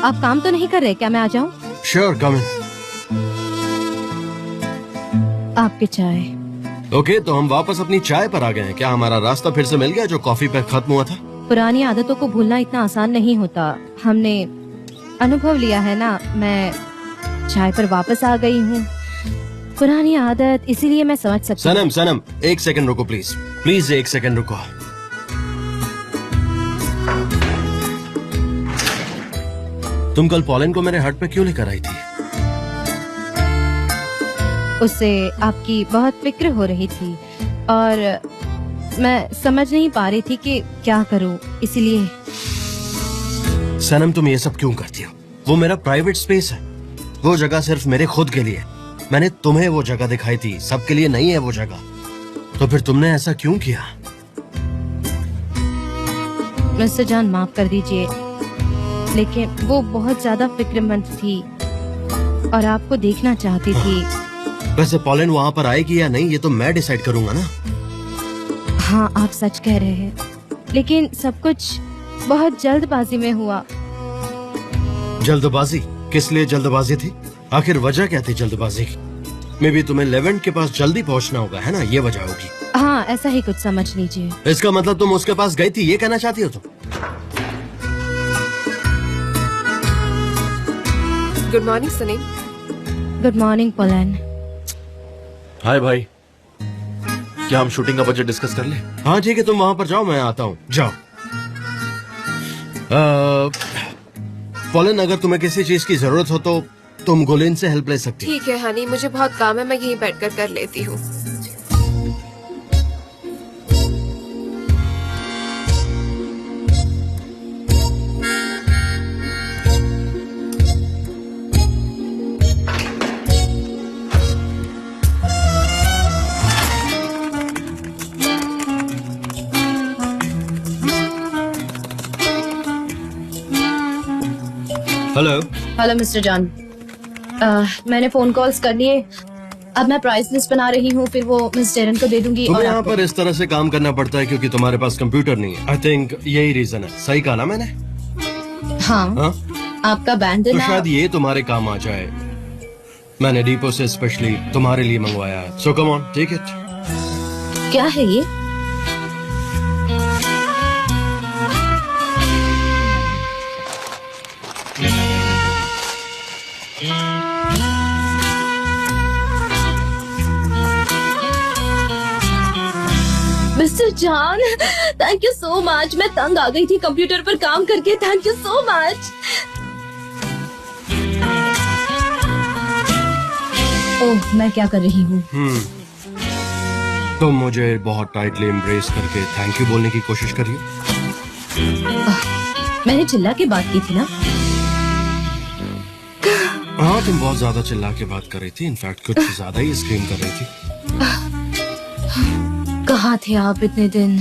आप काम तो नहीं कर रहे क्या? मैं आ जाऊं? श्योर, कम इन। आपकी चाय। ओके, तो हम वापस अपनी चाय पर आ गए हैं। क्या हमारा रास्ता फिर से मिल गया जो कॉफी पर खत्म हुआ था? पुरानी आदतों को भूलना इतना आसान नहीं होता। हमने अनुभव लिया है ना। मैं चाय पर वापस आ गई हूँ। पुरानी आदत, इसीलिए मैं समझ सकती हूँ। सनम, एक सेकंड रुको प्लीज। प्लीज एक सेकंड रुको। तुम कल पॉलन को मेरे हट पे क्यों लेकर आई थी? उससे आपकी बहुत फिक्र हो रही थी और मैं समझ नहीं पा रही थी कि क्या करूं, इसलिए। सनम, तुम ये सब क्यों करती हो? वो मेरा प्राइवेट स्पेस है। वो जगह सिर्फ मेरे खुद के लिए। मैंने तुम्हें वो जगह दिखाई थी, सबके लिए नहीं है वो जगह। तो फिर तुमने ऐसा क्यों किया? मिस्टर जान, माफ कर दीजिए, लेकिन वो बहुत ज्यादा फिक्रमंद थी और आपको देखना चाहती थी। वैसे पॉलन वहाँ पर आएगी या नहीं, ये तो मैं डिसाइड करूंगा ना। हाँ, आप सच कह रहे हैं, लेकिन सब कुछ बहुत जल्दबाजी में हुआ। जल्दबाजी? किस लिए जल्दबाजी थी? आखिर वजह क्या थी जल्दबाजी की? मे बी तुम्हें लेवेंट के पास जल्दी पहुंचना होगा, है ना? ये वजह होगी। हाँ, ऐसा ही कुछ समझ लीजिए। इसका मतलब तुम उसके पास गई थी, ये कहना चाहती हो तुम? Good morning Saneem. Good morning पोलन। हाय भाई, क्या हम शूटिंग का बजट डिस्कस कर ले? हाँ ठीक है, तुम वहाँ पर जाओ, मैं आता हूँ। जाओ। पॉलन, अगर तुम्हें किसी चीज की जरूरत हो तो तुम गुलिन से हेल्प ले सकती हो। ठीक है हनी, मुझे बहुत काम है, मैं यहीं बैठकर कर लेती हूँ। हेलो। हेलो मिस्टर जॉन, मैंने फोन कॉल्स कर लिए। अब मैं प्राइस लिस्ट बना रही हूँ, फिर वो मिस डेरन को दे दूंगी। तुम्हें और यहाँ आपको। पर इस तरह से काम करना पड़ता है क्योंकि तुम्हारे पास कंप्यूटर नहीं है। आई थिंक यही रीजन है। सही कहा ना मैंने? हाँ, हाँ? आपका बैंड तो देना। शायद ये तुम्हारे काम आ जाए। मैंने डिपो से स्पेशली तुम्हारे लिए मंगवाया है। So come on, take it. क्या है ये? Mister John, thank you so much. मैं तंग आ गई थी कंप्यूटर पर काम करके। Thank you so much. ओह, मैं क्या कर रही हूँ? तुम मुझे बहुत टाइटली एम्ब्रेस करके थैंक यू बोलने की कोशिश करिए। मैंने चिल्ला के बात की थी ना? हाँ, तुम बहुत ज्यादा चिल्ला के बात कर रही थी। इनफैक्ट कुछ ज्यादा ही स्क्रीम कर रही थी। कहाँ थे आप इतने दिन?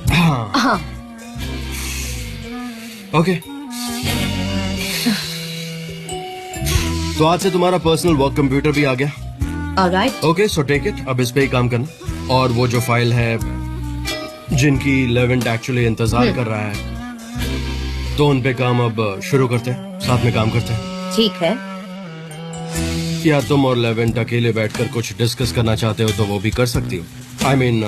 हाँ। ओके, तो आज से तुम्हारा पर्सनल वर्क कंप्यूटर भी आ गया। Alright. Okay, so take it. अब इस पे ही काम करना। और वो जो फाइल है जिनकी लेवेंट एक्चुअली इंतजार कर रहा है, तो उन पे काम अब शुरू करते हैं। साथ में काम करते हैं। ठीक है। या तुम और लेवेंट अकेले बैठकर कुछ डिस्कस करना चाहते हो तो वो भी कर सकती हो। आई मीन,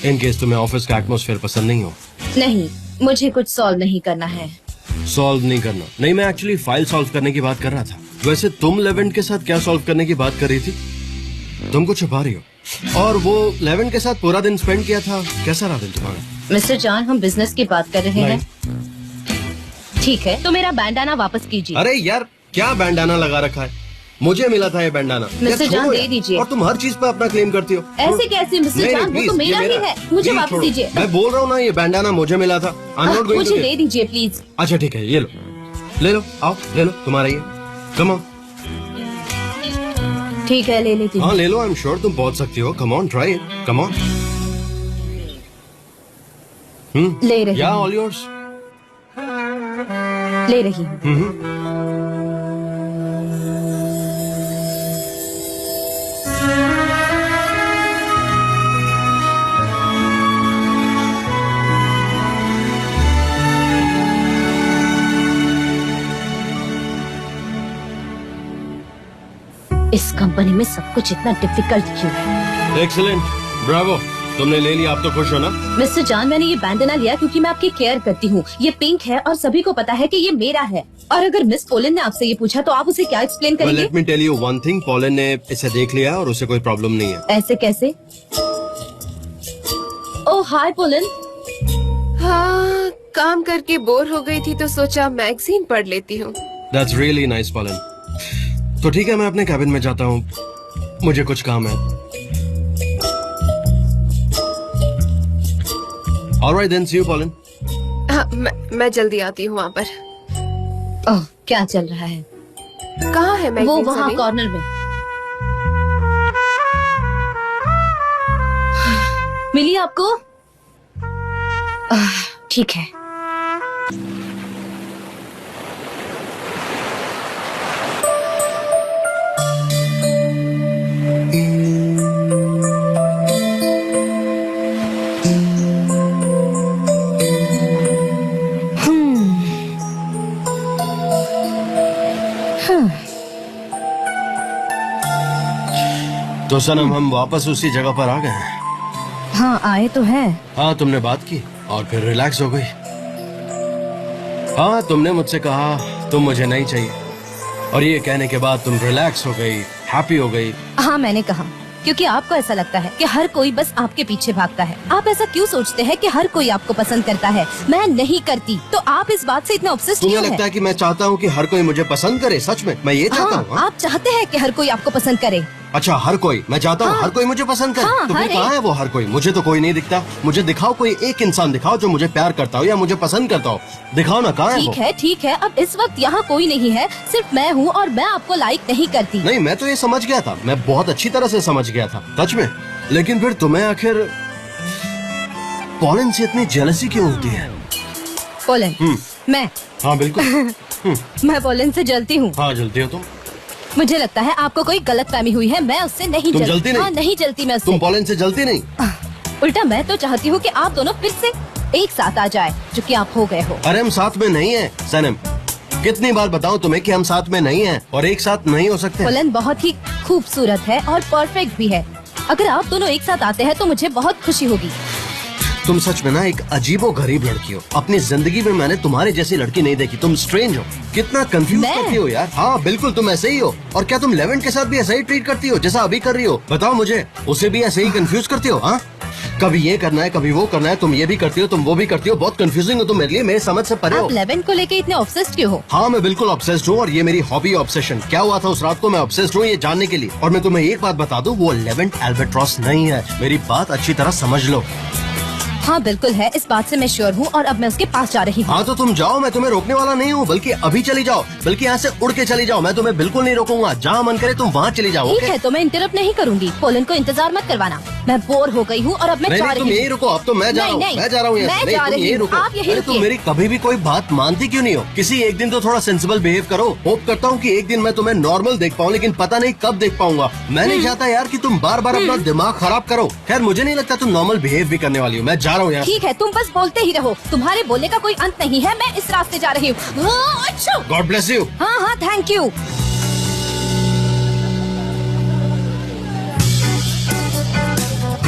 इन केस तुम्हें ऑफिस का एटमॉस्फेयर पसंद नहीं हो। नहीं, मुझे कुछ सॉल्व नहीं करना है। सॉल्व नहीं करना? नहीं, मैं एक्चुअली फाइल सॉल्व करने की बात कर रहा था। वैसे तुम लेवेंट के साथ क्या सॉल्व करने की बात कर रही थी? तुम कुछ छुपा रही हो। और वो लेवेंट के साथ पूरा दिन स्पेंड किया था, कैसा रहा दिन तुम्हारा? मिस्टर जॉन, हम बिजनेस की बात कर रहे हैं। ठीक है, तो मेरा बैंडाना वापस कीजिए। अरे यार, क्या बैंडाना लगा रखा है? मुझे मिला था ये बैंडाना। मिस्टर यार, जान, छोड़ो दे यार। दीजिए। और तुम हर चीज पे अपना क्लेम करती हो। ऐसे कैसे मिस्टर नहीं, जान, वो please, तो मेरा ये ही है। मुझे Please वापस छोड़ो। दीजिए। मैं बोल रहा हूँ ना, ये बैंडाना मुझे मिला था। I'm not going मुझे to दे दीजिए प्लीज। अच्छा ठीक है, ये लो, ले लो, आओ ले लो, तुम्हारा ये। Come on. ठीक है, ले लेती हूँ। हाँ ले लो, आई एम श्योर तुम पहुंच सकती हो। Come on, try it, come on. ले रही या हूँ। All yours. ले रही हूँ। कंपनी में सब कुछ इतना डिफिकल्ट क्यों है? एक्सीलेंट, ब्रावो, तुमने ले लिया, आप तो खुश हो ना? मिस्टर जान, मैंने ये बैंडना लिया क्योंकि मैं आपकी केयर करती हूँ। ये पिंक है और सभी को पता है कि ये मेरा है। और अगर मिस पोलन ने आपसे ये पूछा तो आप उसे क्या एक्सप्लेन करेंगे? Let me tell you one thing, पोलन ने इसे देख लिया और उसे कोई प्रॉब्लम नहीं है। ऐसे कैसे? ओह हाय पोलन। हाँ, काम करके बोर हो गई थी तो सोचा मैगजीन पढ़ लेती हूँ। That's really nice pollen. तो ठीक है, मैं अपने कैबिन में जाता हूँ, मुझे कुछ काम है। ऑलराइट देन, सी यू पोलन। हाँ, मैं जल्दी आती हूँ वहाँ पर। ओह क्या चल रहा है? कहाँ है मैगजीन? वो वहाँ सनी? कॉर्नर में। मिली आपको? ठीक है। तो सनम, हम वापस उसी जगह पर आ गए हैं। हाँ आए तो है। हाँ, तुमने बात की और फिर रिलैक्स हो गई। हाँ, तुमने मुझसे कहा तुम मुझे नहीं चाहिए और ये कहने के बाद तुम रिलैक्स हो गई, हैप्पी हो गई। हाँ मैंने कहा क्योंकि आपको ऐसा लगता है कि हर कोई बस आपके पीछे भागता है। आप ऐसा क्यों सोचते हैं कि हर कोई आपको पसंद करता है? मैं नहीं करती। तो आप इस बात से इतना ऑब्सेस्ड तुम्हें क्यों लगता है? है कि मैं चाहता हूँ कि हर कोई मुझे पसंद करे? सच में मैं ये चाहता हाँ, हूँ। हाँ? आप चाहते हैं कि हर कोई आपको पसंद करे। अच्छा, हर कोई? मैं चाहता हूँ हाँ। हर कोई मुझे पसंद करे। हाँ, तो फिर हर कहाँ एक। है वो हर कोई? मुझे तो कोई नहीं दिखता। मुझे दिखाओ, कोई एक इंसान दिखाओ जो मुझे प्यार करता हो या मुझे पसंद करता हो। दिखाओ ना, कहाँ है वो? ठीक है। अब इस वक्त यहाँ कोई नहीं है, सिर्फ मैं हूँ और मैं आपको लाइक नहीं करती। नहीं, मैं तो ये समझ गया था, मैं बहुत अच्छी तरह से समझ गया था, सच में। लेकिन फिर तुम्हें आखिर पोलन से इतनी जेलसी क्यों होती है? पोलन, मैं हाँ बिल्कुल। मैं पोलन से जलती हूँ। हाँ, जलती हो तुम। मुझे लगता है आपको कोई गलतफहमी हुई है। मैं उससे नहीं तुम जलती। जलती नहीं? हाँ, नहीं जलती मैं उससे। तुम पोलन से जलती नहीं? उल्टा मैं तो चाहती हूँ कि आप दोनों फिर से एक साथ आ जाए, जो कि आप हो गए हो। अरे हम साथ में नहीं हैं सनम। कितनी बार बताऊं तुम्हें कि हम साथ में नहीं हैं और एक साथ नहीं हो सकते। पोलन बहुत ही खूबसूरत है और परफेक्ट भी है। अगर आप दोनों एक साथ आते हैं तो मुझे बहुत खुशी होगी। तुम सच में ना एक अजीबो गरीब लड़की हो। अपनी जिंदगी में मैंने तुम्हारे जैसी लड़की नहीं देखी। तुम स्ट्रेंज हो, कितना कंफ्यूज मैं? करती हो यार। हाँ बिल्कुल, तुम ऐसे ही हो। और क्या तुम लेवेंट के साथ भी ऐसा ही ट्रीट करती हो जैसा अभी कर रही हो? बताओ मुझे, उसे भी ऐसे ही कंफ्यूज करती हो? हाँ, कभी ये करना है, कभी वो करना है, तुम ये भी करती हो, तुम वो भी करती हो। बहुत कंफ्यूजिंग हो तुम मेरे लिए, मेरे समझ से परे हो। आप लेवेंट को लेके इतने ऑब्सेस्ड क्यों हो? हाँ, मैं बिल्कुल ऑब्सेस्ड हूँ और ये मेरी हॉबी ऑब्सेशन। क्या हुआ था उस रात को, मैं ऑब्सेस्ड हूँ ये जानने के लिए। और मैं तुम्हें एक बात बता दूँ, वो लेवेंट एल्बाट्रॉस नहीं है। मेरी बात अच्छी तरह समझ लो। हाँ बिल्कुल है, इस बात से मैं श्योर हूँ और अब मैं उसके पास जा रही हूँ। हाँ तो तुम जाओ, मैं तुम्हें रोकने वाला नहीं हूँ। बल्कि अभी चली जाओ, बल्कि यहाँ से उड़ के चली जाओ। मैं तुम्हें बिल्कुल नहीं रोकूंगा। जहाँ मन करे तुम वहाँ चली जाओ। ठीक ओके? है, तो मैं इंटरप्ट नहीं करूंगी। पोलन को इंतजार मत करवाना। मैं बोर हो गई हूँ और अब मैं नहीं जा नहीं, तुम रही यही हूँ। रुको। अब तो मैं जा रहा हूँ, नहीं, मैं जा रहा हूँ यहाँ से। मैं नहीं, जा तुम रही यही हूँ। रुको। आप यही अरे तुम रुकिए। मेरी कभी भी कोई बात मानती क्यों नहीं हो? किसी एक दिन तो थोड़ा सेंसिबल बिहेव करो। होप करता हूँ कि एक दिन मैं तुम्हें नॉर्मल देख पाऊँ, लेकिन पता नहीं कब देख पाऊंगा। मैं नहीं चाहता यार कि तुम बार बार अपना दिमाग खराब करो। खैर, मुझे नहीं लगता तुम नॉर्मल बिहेव भी करने वाली हो। मैं जा रहा हूँ यहाँ से। ठीक है, तुम बस बोलते ही रहो। तुम्हारे बोलने का कोई अंत नहीं है। मैं इस रास्ते जा रही हूँ। अच्छा, गॉड ब्लेस यू। हाँ, थैंक यू।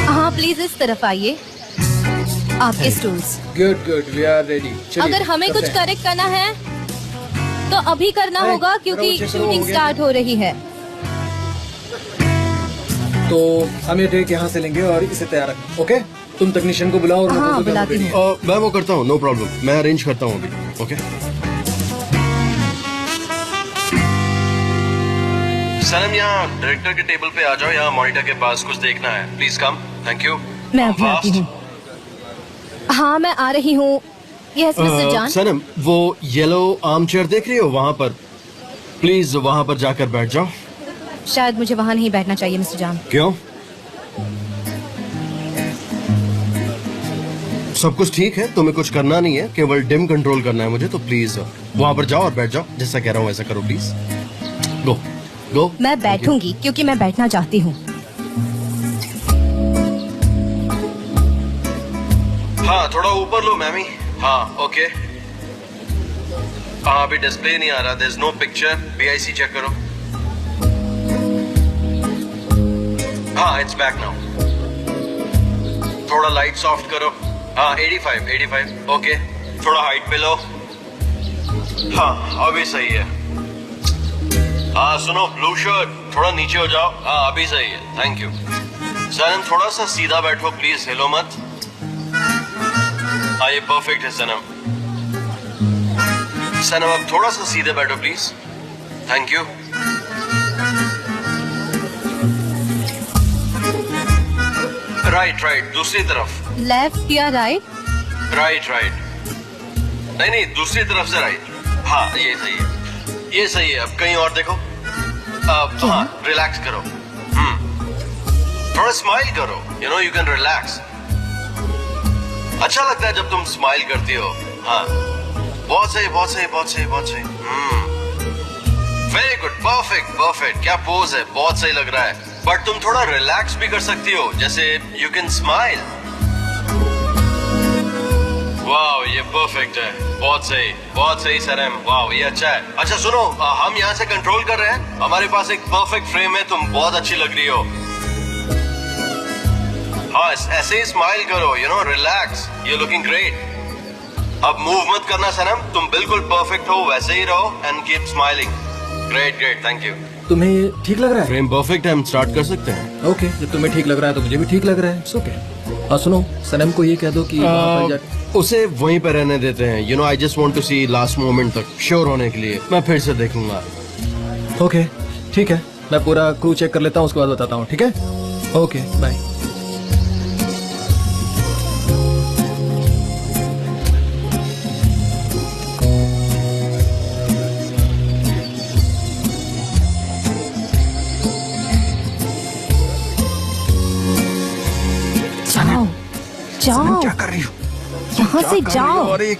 हाँ प्लीज इस तरफ आइए। आपके stools. Good we are ready. अगर हमें कुछ करेक्ट करना है तो अभी करना अरे, होगा क्योंकि चलो, शूटिंग हो गया। स्टार्ट हो रही है। तो हम ये टेक यहाँ से लेंगे और इसे तैयार रखें। ओके, तुम टेक्नीशियन को बुलाओ और मैं हाँ, फोटो बुलाती रेडी हूँ। है। मैं वो करता हूँ, नो प्रॉब्लम। मैं अरेंज करता हूँ अभी। ओके सनम, यहाँ डायरेक्टर के टेबल पे आ जाओ। यहाँ मॉनिटर के पास कुछ देखना है। Please come. Thank you. मैं अभी आती हूँ। हाँ मैं आ रही हूँ। यस मिस्टर जान। सनम, वो येलो आर्म चेयर देख रही हो वहाँ पर? प्लीज वहाँ पर जाकर बैठ जाओ। शायद मुझे वहाँ नहीं बैठना चाहिए मिस्टर जान। क्यों? सब कुछ ठीक है, तुम्हें कुछ करना नहीं है, केवल डिम कंट्रोल करना है मुझे। तो प्लीज वहाँ पर जाओ और बैठ जाओ। जैसा कह रहा हूँ वैसा करो प्लीज। गो गो। मैं बैठूंगी क्योंकि मैं बैठना चाहती हूँ। हाँ, थोड़ा ऊपर लो मैमी। हाँ ओके। हाँ, अभी डिस्प्ले नहीं आ रहा। There is no picture. BIC check करो। It's back now. थोड़ा लाइट सॉफ्ट करो। हाँ 85 ओके। थोड़ा हाइट पे लो। हाँ अभी सही है। हाँ सुनो ब्लू शर्ट थोड़ा नीचे हो जाओ। हाँ अभी सही है, थैंक यू। सनम थोड़ा सा सीधा बैठो प्लीज, हिलो मत। हाँ ये परफेक्ट है सनम। सनम अब थोड़ा सा सीधे बैठो प्लीज, थैंक यू। राइट दूसरी तरफ। लेफ्ट या राइट? राइट नहीं दूसरी तरफ से राइट। हाँ ये सही है, ये सही है। अब कहीं और देखो। अब हाँ रिलैक्स करो। थोड़ा स्माइल करो, you know you can relax. अच्छा लगता है जब तुम स्माइल करती हो। हाँ बहुत सही। Very good, perfect. क्या पोज है, बहुत सही लग रहा है। बट तुम थोड़ा रिलैक्स भी कर सकती हो, जैसे यू कैन स्माइल। वाह ये परफेक्ट है, बहुत सही सनम। वाह ये अच्छा है। अच्छा सुनो, हम यहाँ से कंट्रोल कर रहे हैं। हमारे पास एक परफेक्ट फ्रेम है, तुम बहुत अच्छी लग रही हो। हाँ ऐसे ही स्माइल करो, you know relax, you looking great. अब मूव मत करना सनम, तुम बिल्कुल परफेक्ट हो, वैसे ही रहो and keep smiling. Great thank you. तुम्हें ये ठीक लग रहा है? फ्रेम परफेक्ट है, हम स्टार्ट कर सकते हैं। ओके जब तुम्हें ठीक लग रहा है तो मुझे भी ठीक लग रहा है। It's okay. हाँ सुनो, सनम को ये कह दो कि वहाँ पर जाके उसे वहीं पर रहने देते हैं। You know I just want to see last moment तक श्योर होने के लिए। मैं फिर से देखूंगा। ओके ठीक है, मैं पूरा क्रू चेक कर लेता हूँ, उसके बाद बताता हूँ। ठीक है ओके बाय। जाओ क्या कर रही हो? यहाँ से जाओ, अरे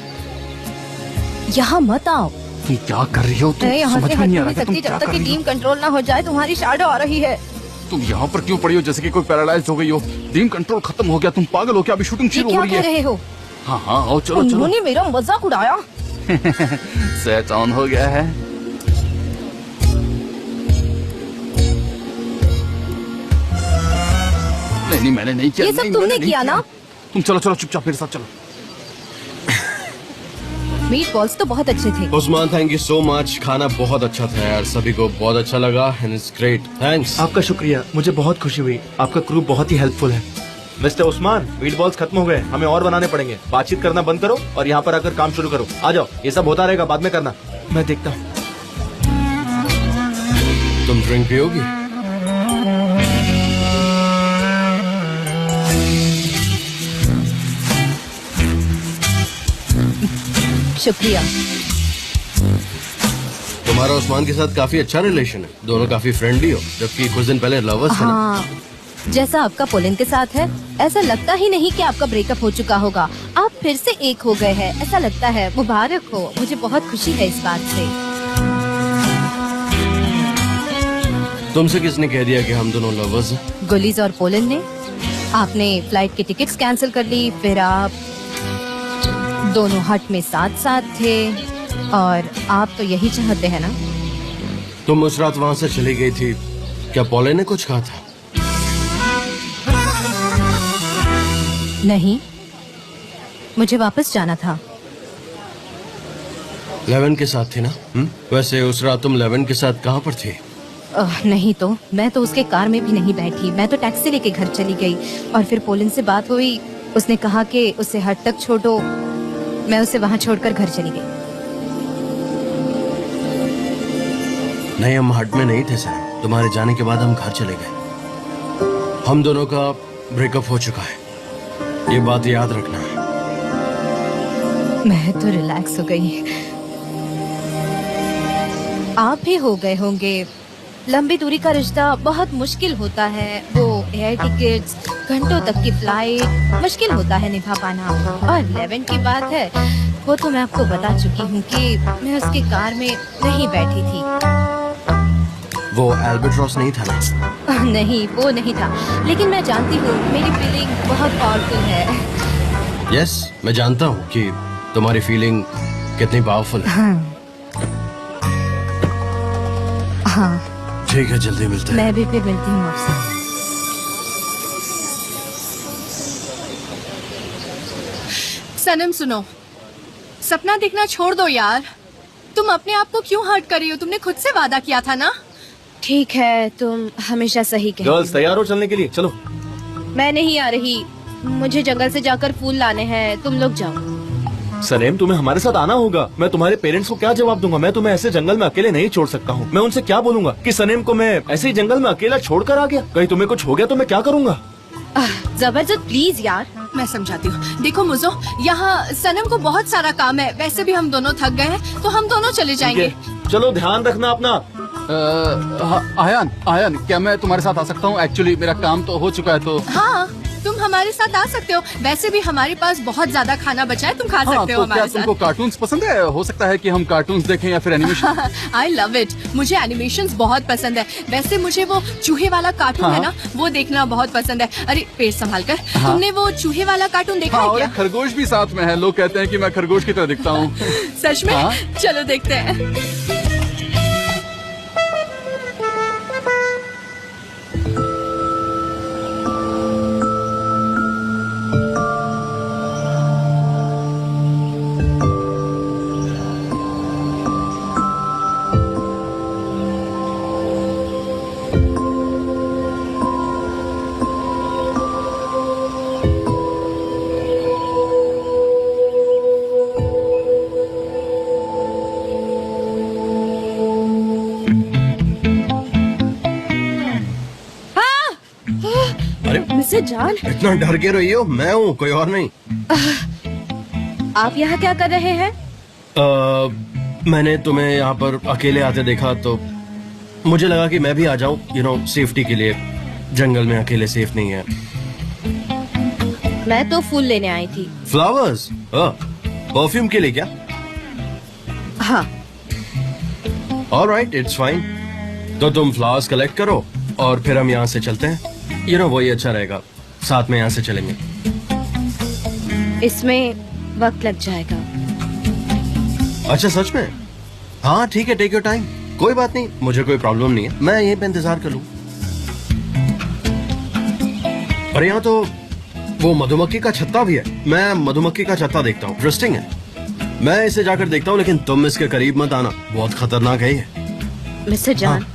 यहाँ मत आओ। तुम क्या कर रही हो? तुम मैं यहाँ समझ से में हट नहीं आ नहीं रहा कि तुम सकती क्या जब तक कर कि रही टीम हो? कंट्रोल ना हो जाए। तुम्हारी शैडो आ रही है। तुम यहाँ पर क्यों पड़ी हो जैसे कि कोई पैरालाइज हो गई हो? टीम कंट्रोल खत्म हो गया, तुम पागल हो क्या? अभी शूटिंग ये शुरू क्या हो रही कर है। रहे हो? हाँ आओ चलो। उन्होंने मेरा मजाक उड़ाया। सेट ऑन हो गया है। नहीं मैंने नहीं किया। ये सब तुमने किया ना? तुम चलो चुपचाप मेरे साथ चलो। मीट बॉल्स तो बहुत अच्छे थे। Usman thank you so much, खाना बहुत अच्छा था यार, सभी को बहुत अच्छा लगा एंड इट्स ग्रेट। थैंक्स। आपका शुक्रिया, मुझे बहुत खुशी हुई। आपका क्रू बहुत ही हेल्पफुल है। मिस्टर उस्मान, मीट बॉल्स खत्म हो गए, हमें और बनाने पड़ेंगे। बातचीत करना बंद करो और यहाँ पर आकर काम शुरू करो। आ जाओ, ये सब होता रहेगा, बाद में करना। मैं देखता हूँ। तुम ड्रिंक पियोगी? शुक्रिया। तुम्हारा उस्मान के साथ काफी अच्छा रिलेशन है, दोनों काफी फ्रेंडली हो, जबकि कुछ दिन पहले लवर्स थे ना? हाँ, जैसा आपका पोलिन के साथ है, ऐसा लगता ही नहीं कि आपका ब्रेकअप हो चुका होगा। आप फिर से एक हो गए हैं, ऐसा लगता है। मुबारक हो, मुझे बहुत खुशी है इस बात से। तुमसे किसने कह दिया कि हम दोनों लवर्स हैं? गुलीज और पोलिन ने। आपने फ्लाइट की टिकट्स कैंसिल कर ली, फिर आप दोनों हट में साथ साथ थे, और आप तो यही चाहते हैं ना? तुम उस रात वहाँ से चली गई थी, क्या पॉले ने कुछ कहा था? नहीं, मुझे वापस जाना था। लेवन के साथ थी ना? वैसे उस रात तुम लेवन के साथ कहाँ पर थी? नहीं तो मैं तो उसके कार में भी नहीं बैठी, मैं तो टैक्सी लेके घर चली गई। और फिर पोलिन से बात हुई, उसने कहा कि उसे हट तक छोड़ो। मैं उसे वहाँ छोड़कर घर चली गई। नहीं, हम हट में नहीं थे सर। तुम्हारे जाने के बाद हम घर चले गए। हम दोनों का ब्रेकअप हो चुका है, ये बात याद रखना है। मैं तो रिलैक्स हो गई। आप भी हो गए होंगे। लंबी दूरी का रिश्ता बहुत मुश्किल होता है। वो एयर टिकट्स, घंटों तक की फ्लाइट, मुश्किल होता है निभा पाना। और लेवन की बात है, वो तो मैं आपको बता चुकी हूँ कि मैं उसके कार में नहीं बैठी थी। वो एल्बेट्रॉस नहीं था ना? नहीं, वो नहीं था, लेकिन मैं जानती हूँ मेरी फीलिंग बहुत पावरफुल है। यस, मैं जानता हूँ कि तुम्हारी फीलिंग कितनी पावरफुल है। हाँ, ठीक है, जल्दी मिलते हैं। मैं भी फिर मिलती हूँ आपसे। सनम सुनो, सपना देखना छोड़ दो यार। तुम अपने आप को क्यों हर्ट कर रही हो? तुमने खुद से वादा किया था ना। ठीक है, तुम हमेशा सही कहती हो। गर्ल्स तैयार हो चलने के लिए? चलो। मैं नहीं आ रही, मुझे जंगल से जाकर फूल लाने हैं, तुम लोग जाओ। सनेम, तुम्हें हमारे साथ आना होगा। मैं तुम्हारे पेरेंट्स को क्या जवाब दूंगा? मैं तुम्हें ऐसे जंगल में अकेले नहीं छोड़ सकता हूँ। मैं उनसे क्या बोलूंगा कि सनेम को मैं ऐसे ही जंगल में अकेला छोड़कर आ गया? कहीं तुम्हें कुछ हो गया तो मैं क्या करूंगा? जबरदस्त, प्लीज यार। मैं समझाती हूँ। देखो मुझो, यहाँ सनम को बहुत सारा काम है। वैसे भी हम दोनों थक गए हैं, तो हम दोनों चले जाएंगे। चलो, ध्यान रखना अपना। आयान, आयान, क्या मैं तुम्हारे साथ आ सकता हूँ? एक्चुअली मेरा काम तो हो चुका है। तो हाँ, तुम हमारे साथ आ सकते हो। वैसे भी हमारे पास बहुत ज्यादा खाना बचा है, तुम खा हाँ, सकते हो तो क्या हमारे तुमको कार्टून्स पसंद है? हो सकता है कि हम कार्टून्स देखें या फिर एनिमेशन। I love it. मुझे एनिमेशंस बहुत पसंद है। वैसे मुझे वो चूहे वाला कार्टून है ना, वो देखना बहुत पसंद है। अरे पेट संभाल कर। तुमने वो चूहे वाला कार्टून देखा हाँ, है और क्या? एक खरगोश भी साथ में है। लोग कहते हैं कि मैं खरगोश की तरह दिखता हूँ। सच में? हाँ। चलो देखते हैं। मिस्टर जॉन, इतना डर के रही हो? मैं हूँ, कोई और नहीं। आप यहाँ क्या कर रहे हैं? मैंने तुम्हें यहाँ पर अकेले आते देखा तो मुझे लगा कि मैं भी आ जाऊं, यू नो, सेफ्टी के लिए। जंगल में अकेले सेफ नहीं है। मैं तो फूल लेने आई थी। फ्लावर्स? परफ्यूम के लिए क्या? हाँ। Alright, it's fine. तो तुम फ्लावर्स कलेक्ट करो और फिर हम यहाँ से चलते हैं। यू नो, वही अच्छा रहेगा। साथ में यहाँ से चलेंगे। इसमें वक्त लग जाएगा। अच्छा, सच में? हाँ ठीक है, टेक योर टाइम। कोई बात नहीं, मुझे कोई प्रॉब्लम नहीं है। मैं यहीं पे इंतजार कर लूँ। और यहाँ तो वो मधुमक्खी का छत्ता भी है। मैं मधुमक्खी का छत्ता देखता हूँ, इंटरेस्टिंग है। मैं इसे जाकर देखता हूँ, लेकिन तुम इसके करीब मत आना, बहुत खतरनाक है ये। मिस्टर जॉन,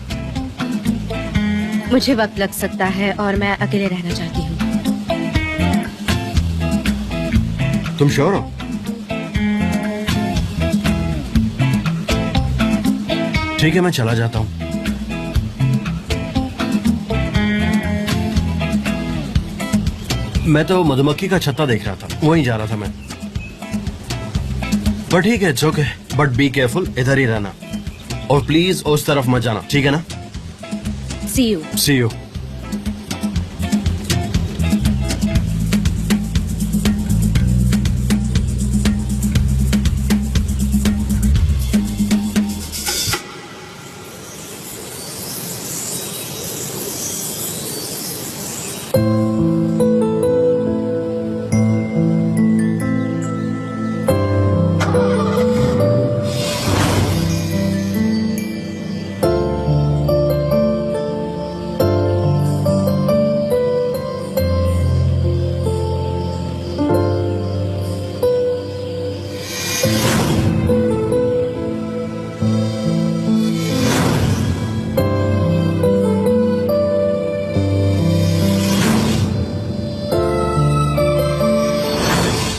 मुझे वक्त लग सकता है और मैं अकेले रहना चाहती हूँ। तुम श्योर हो? ठीक है, मैं चला जाता हूँ। मैं तो मधुमक्खी का छत्ता देख रहा था, वहीं जा रहा था मैं। पर ठीक है, it's okay, but be careful, इधर ही रहना। और प्लीज उस तरफ मत जाना, ठीक है ना? See you. See you.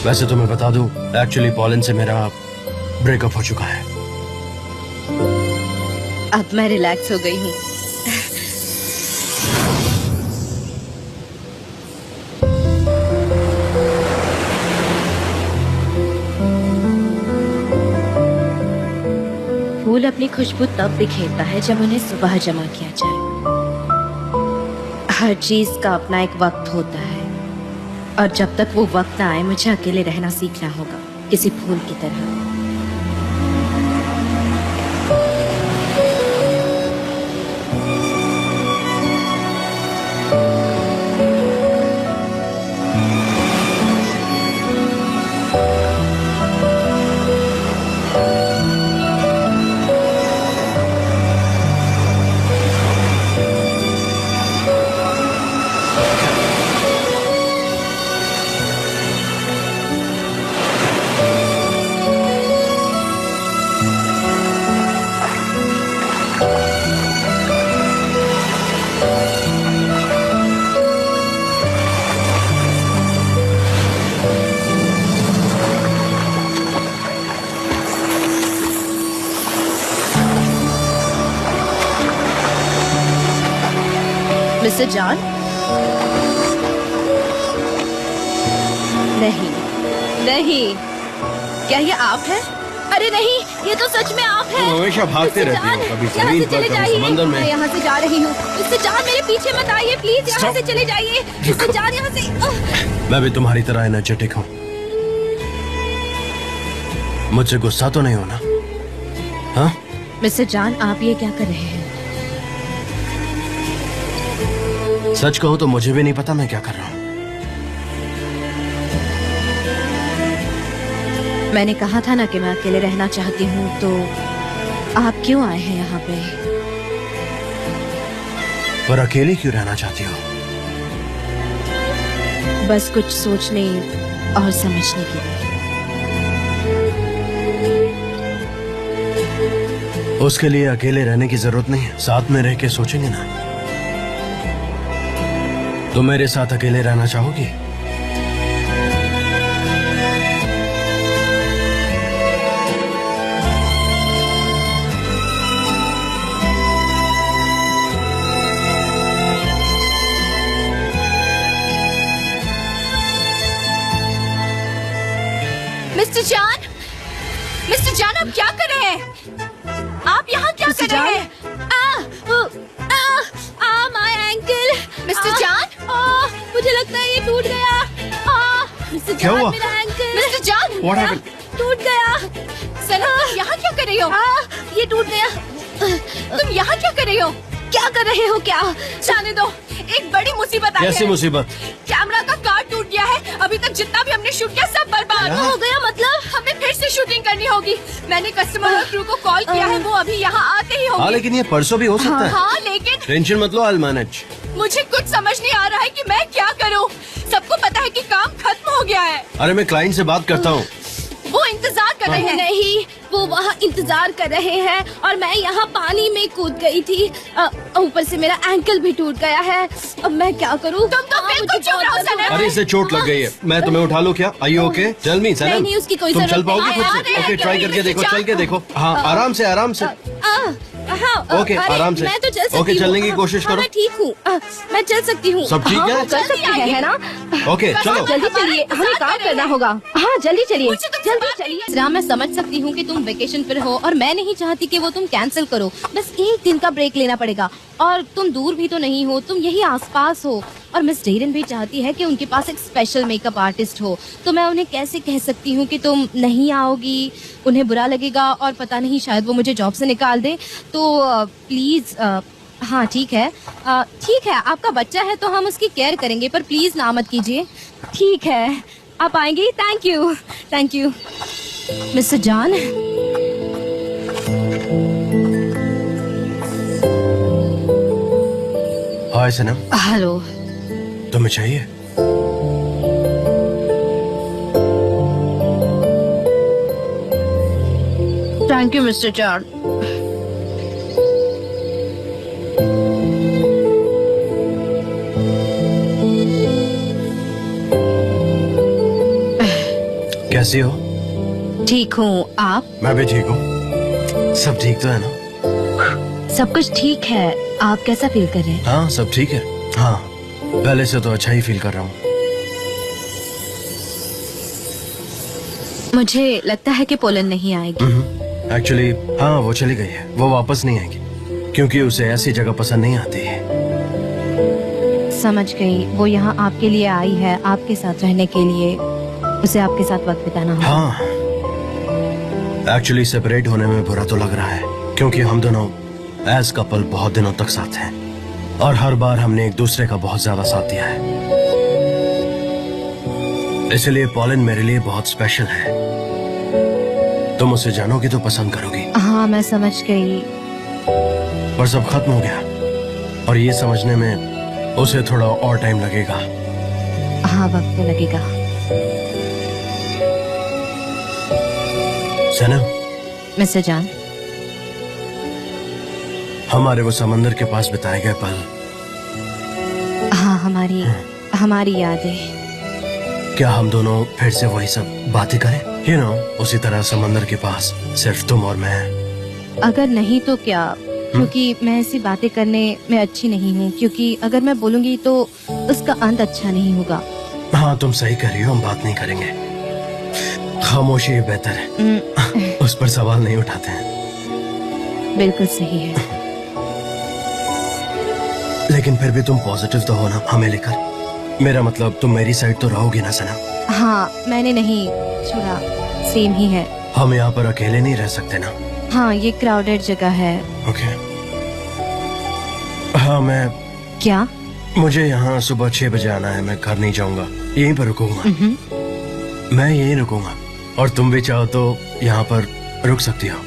वैसे तो मैं बता दूं, एक्चुअली पॉलन से मेरा ब्रेकअप हो चुका है। अब मैं रिलैक्स हो गई हूँ। फूल अपनी खुशबू तब बिखेरता है जब उन्हें सुबह जमा किया जाए। हर चीज का अपना एक वक्त होता है, और जब तक वो वक्त आए मुझे अकेले रहना सीखना होगा, किसी फूल की तरह। Mister John? नहीं, नहीं, क्या ये आप हैं? अरे नहीं, ये तो सच में आप हैं। तुम हमेशा भागते मिस्टर रहती हो, जॉन, कभी यहाँ जमीन से पर, चले कभी जाइए। समंदर में। मैं यहाँ से जा रही हूँ। मिस्टर जॉन, मेरे पीछे मत आइए प्लीज, यहाँ से चले जाइए। मिस्टर जॉन, यहाँ से। मैं भी तुम्हारी तरह एनर्जेटिक हूँ। मुझसे गुस्सा तो नहीं होना? हाँ? मिस्टर जॉन, आप ये क्या कर रहे हैं? सच कहूँ तो मुझे भी नहीं पता मैं क्या कर रहा हूँ। मैंने कहा था ना कि मैं अकेले रहना चाहती हूँ, तो आप क्यों आए हैं यहाँ पे? पर अकेले क्यों रहना चाहती हो? बस कुछ सोचने और समझने के लिए। उसके लिए अकेले रहने की जरूरत नहीं है, साथ में रह के सोचेंगे ना। तुम मेरे साथ अकेले रहना चाहोगी? मिस्टर जॉन, मिस्टर जॉन, आप क्या कर रहे हैं? आप यहाँ क्या कर रहे हैं? My ankle. मिस्टर जॉन, मुझे लगता है ये टूट गया। मिस्टर क्या जॉन, हुआ? मेरा ankle. Mister John, What happened? टूट गया। सना, तुम यहाँ क्या कर रही हो? ये टूट गया। तुम यहाँ क्या कर रही हो? क्या कर रहे हो? क्या? जाने दो, एक बड़ी मुसीबत आई कैसी है। मुसीबत? कैमरा का कार्ड टूट गया है। अभी तक जितना भी हमने शूट किया सब बर्बाद हो गया मतलब? हमें फिर से शूटिंग करनी होगी। मैंने कस्टमर और क्रू को कॉल किया है, वो अभी यहाँ आते ही हाँ, होंगे। लेकिन ये परसों भी हो सकता है। हाँ, लेकिन टेंशन मत लो, I'll manage। मुझे कुछ समझ नहीं आ रहा है कि मैं क्या करूँ। सबको पता है कि काम खत्म हो गया है। अरे मैं क्लाइंट से बात करता हूँ। वो इंतजार कर रहे हैं। नहीं, वो वहाँ इंतजार कर रहे हैं और मैं यहाँ पानी में कूद गई थी। ऊपर से मेरा एंकल भी टूट गया है। अब मैं क्या करूँ? तुम तो बिल्कुल चुप रहो, सना। अरे इसे चोट लग गई है, मैं तुम्हें उठा लूँ क्या? आइए ओके, टेल मी सनम। नहीं, उसकी कोई तुम चल जरूरत पाओगी नहीं। खुद आ से? रहे ओके, हैं, ट्राई करके देखो, चल के देखो। हाँ, आराम से, आराम से। ओके, अरे, आराम से। मैं तो चल सकती ओके, हूँ। चलने की कोशिश हाँ, करो। मैं ठीक हूँ। मैं चल सकती हूँ। सब ठीक हाँ, है? चल सकते हैं, है ना? ओके, चलो। जल्दी चलिए, हमें काम करना होगा। हाँ, जल्दी चलिए, मुझे तुमसे जल्दी बात चलिए। जरा मैं समझ सकती हूँ कि तुम वेकेशन पर हो और मैं नहीं चाहती कि वो तुम कैंसिल करो। बस एक दिन का ब्रेक लेना पड़ेगा और तुम दूर भी तो नहीं हो, तुम यही आसपास हो। और मिस डेरन भी चाहती है कि उनके पास एक स्पेशल मेकअप आर्टिस्ट हो, तो मैं उन्हें कैसे कह सकती हूँ कि तुम नहीं आओगी? उन्हें बुरा लगेगा और पता नहीं शायद वो मुझे जॉब से निकाल दे। तो प्लीज, हाँ ठीक है, ठीक है, आपका बच्चा है तो हम उसकी केयर करेंगे, पर प्लीज ना मत कीजिए। ठीक है, आप आएंगी? Thank you, thank you. Mister John, hi Sanam, hello. तुम्हें चाहिए? Thank you mister John. कैसी हो? ठीक हूँ, आप? मैं भी ठीक हूँ। सब ठीक तो है ना? सब कुछ ठीक है, आप कैसा फील कर रहे हैं? हाँ, सब ठीक है। हाँ, पहले से तो अच्छा ही फील कर रहा हूँ। मुझे लगता है कि पोलन नहीं आएगी। एक्चुअली हाँ, वो चली गई है। वो वापस नहीं आएगी क्योंकि उसे ऐसी जगह पसंद नहीं आती है। समझ गई, वो यहाँ आपके लिए आई है, आपके साथ रहने के लिए। उसे आपके साथ वक्त बिताना होगा। हाँ, एक्चुअली सेपरेट होने में बुरा तो लग रहा है क्योंकि हम दोनों एज कपल बहुत दिनों तक साथ हैं और हर बार हमने एक दूसरे का बहुत ज्यादा साथ दिया है। इसलिए पॉलन मेरे लिए बहुत स्पेशल है। तुम उसे जानोगी तो पसंद करोगी। हाँ, मैं समझ गई। पर सब खत्म हो गया और ये समझने में उसे थोड़ा और टाइम लगेगा। हाँ, वक्त तो लगेगा। सनम, मिस्टर जॉन, हमारे वो समंदर के पास बिताए गए पल, हाँ, हमारी यादें। क्या हम दोनों फिर से वही सब बातें करें? उसी तरह समंदर के पास सिर्फ तुम और मैं। अगर नहीं तो क्या, क्योंकि मैं ऐसी बातें करने में अच्छी नहीं हूँ, क्योंकि अगर मैं बोलूंगी तो उसका अंत अच्छा नहीं होगा। हाँ तुम सही कर रही हो, हम बात नहीं करेंगे, खामोशी ही बेहतर है। उस पर सवाल नहीं उठाते हैं। बिल्कुल सही है। लेकिन फिर भी तुम पॉजिटिव तो हो ना हमें लेकर। मेरा मतलब तुम मेरी साइड तो रहोगी ना सनम? हाँ मैंने नहीं छोड़ा, सेम ही है। हम यहाँ पर अकेले नहीं रह सकते ना। हाँ ये क्राउडेड जगह है। ओके। हाँ मैं, क्या? मुझे यहाँ सुबह 6 बजे आना है, मैं घर नहीं जाऊंगा, यहीं पर रुकूंगा। मैं यहीं रुकूंगा और तुम भी चाहो तो यहाँ पर रुक सकती हो।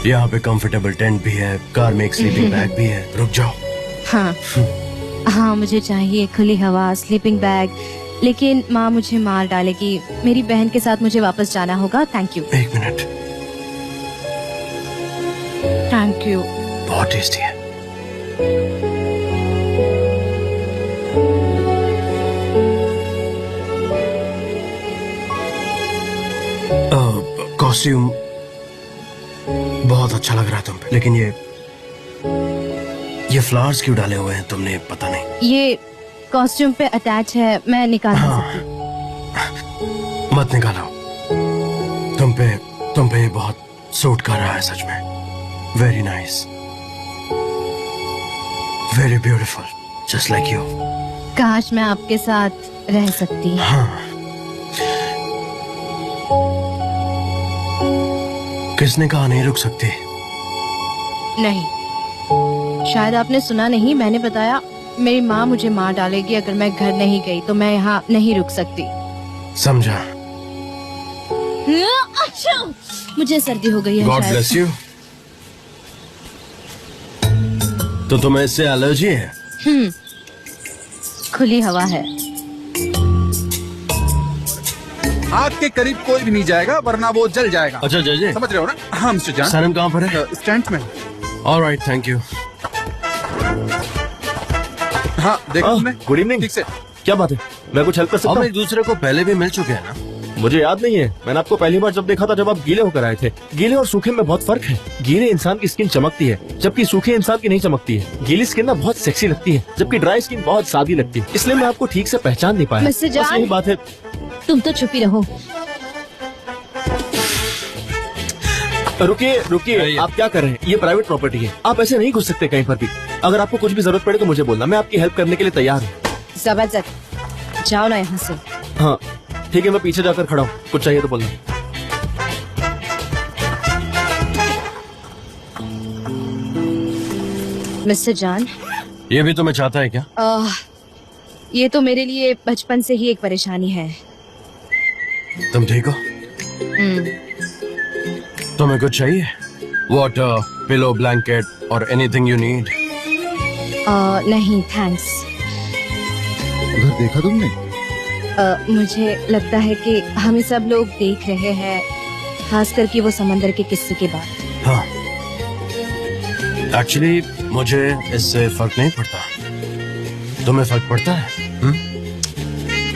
यहाँ पे कंफर्टेबल टेंट भी है, कार में एक स्लीपिंग बैग भी है, रुक जाओ। हाँ हाँ मुझे चाहिए खुली हवा, स्लीपिंग बैग, लेकिन माँ मुझे मार डालेगी। मेरी बहन के साथ मुझे वापस जाना होगा। Thank you. 1 minute. Thank you. बहुत टेस्टी है। कॉस्ट्यूम बहुत अच्छा लग रहा है तुम पे, लेकिन ये फ्लावर्स क्यों डाले हुए हैं तुमने, पता नहीं। ये कॉस्ट्यूम पे अटैच है, मैं निकाल नहीं हाँ। सकती। मत निकालो, तुम पे ये बहुत सूट कर रहा है सच में। Very nice, very beautiful, just like you. काश मैं आपके साथ रह सकती। हाँ। किसने कहा नहीं रुक सकती? नहीं, शायद आपने सुना नहीं, मैंने बताया मेरी माँ मुझे मार डालेगी अगर मैं घर नहीं गई, तो मैं यहाँ नहीं रुक सकती। समझा। मुझे सर्दी हो गई है गॉड शायद। Bless you. तो तुम्हें इससे एलर्जी है? खुली हवा है। आग के करीब कोई भी नहीं जाएगा वरना वो जल जाएगा। अच्छा जय, समझ रहे हो ना? हाँ मिस्टर जान। सनम कहाँ पर है? स्टैंड में। Alright, thank you. हाँ देखो तुमने। Good evening. ठीक से। क्या बात है, मैं कुछ हेल्प कर सकता हम हूँ? एक दूसरे को पहले भी मिल चुके हैं ना? मुझे याद नहीं है, मैंने आपको पहली बार जब देखा था जब आप गीले होकर आए थे। गीले और सूखे में बहुत फर्क है। गीले इंसान की स्किन चमकती है जबकि सूखे इंसान की नहीं चमकती है। गीली स्किन ना बहुत सेक्सी लगती है जबकि ड्राई स्किन बहुत सादी लगती है, इसलिए मैं आपको ठीक से पहचान नहीं पाया। मिस्टर बस जान। यही बात है। तुम तो छुपी रहो। रुकिए रुकिए, आप क्या कर रहे हैं? ये प्राइवेट प्रॉपर्टी है, आप ऐसे नहीं घुस सकते कहीं पर भी। अगर आपको कुछ भी जरूरत पड़े तो मुझे बोलना, मैं आपकी हेल्प करने के लिए तैयार हूँ। जबरदस्त, जाओ ना यहाँ से। हाँ ठीक है, मैं पीछे जाकर खड़ा हूँ, कुछ चाहिए तो बोलना। मिस्टर जान, ये भी तुम्हें चाहता है क्या? ये तो मेरे लिए बचपन से ही एक परेशानी है। तुम ठीक हो? तुम्हें कुछ चाहिए? वाटर, पिलो, ब्लैंकेट और एनीथिंग यू नीड? नहीं थैंक्स। उधर देखा तुमने? मुझे लगता है कि हमें सब लोग देख रहे हैं, खासकर कि वो समंदर के किस्से के बाद। हाँ, एक्चुअली मुझे इससे फर्क नहीं पड़ता। तुम्हें फर्क पड़ता है?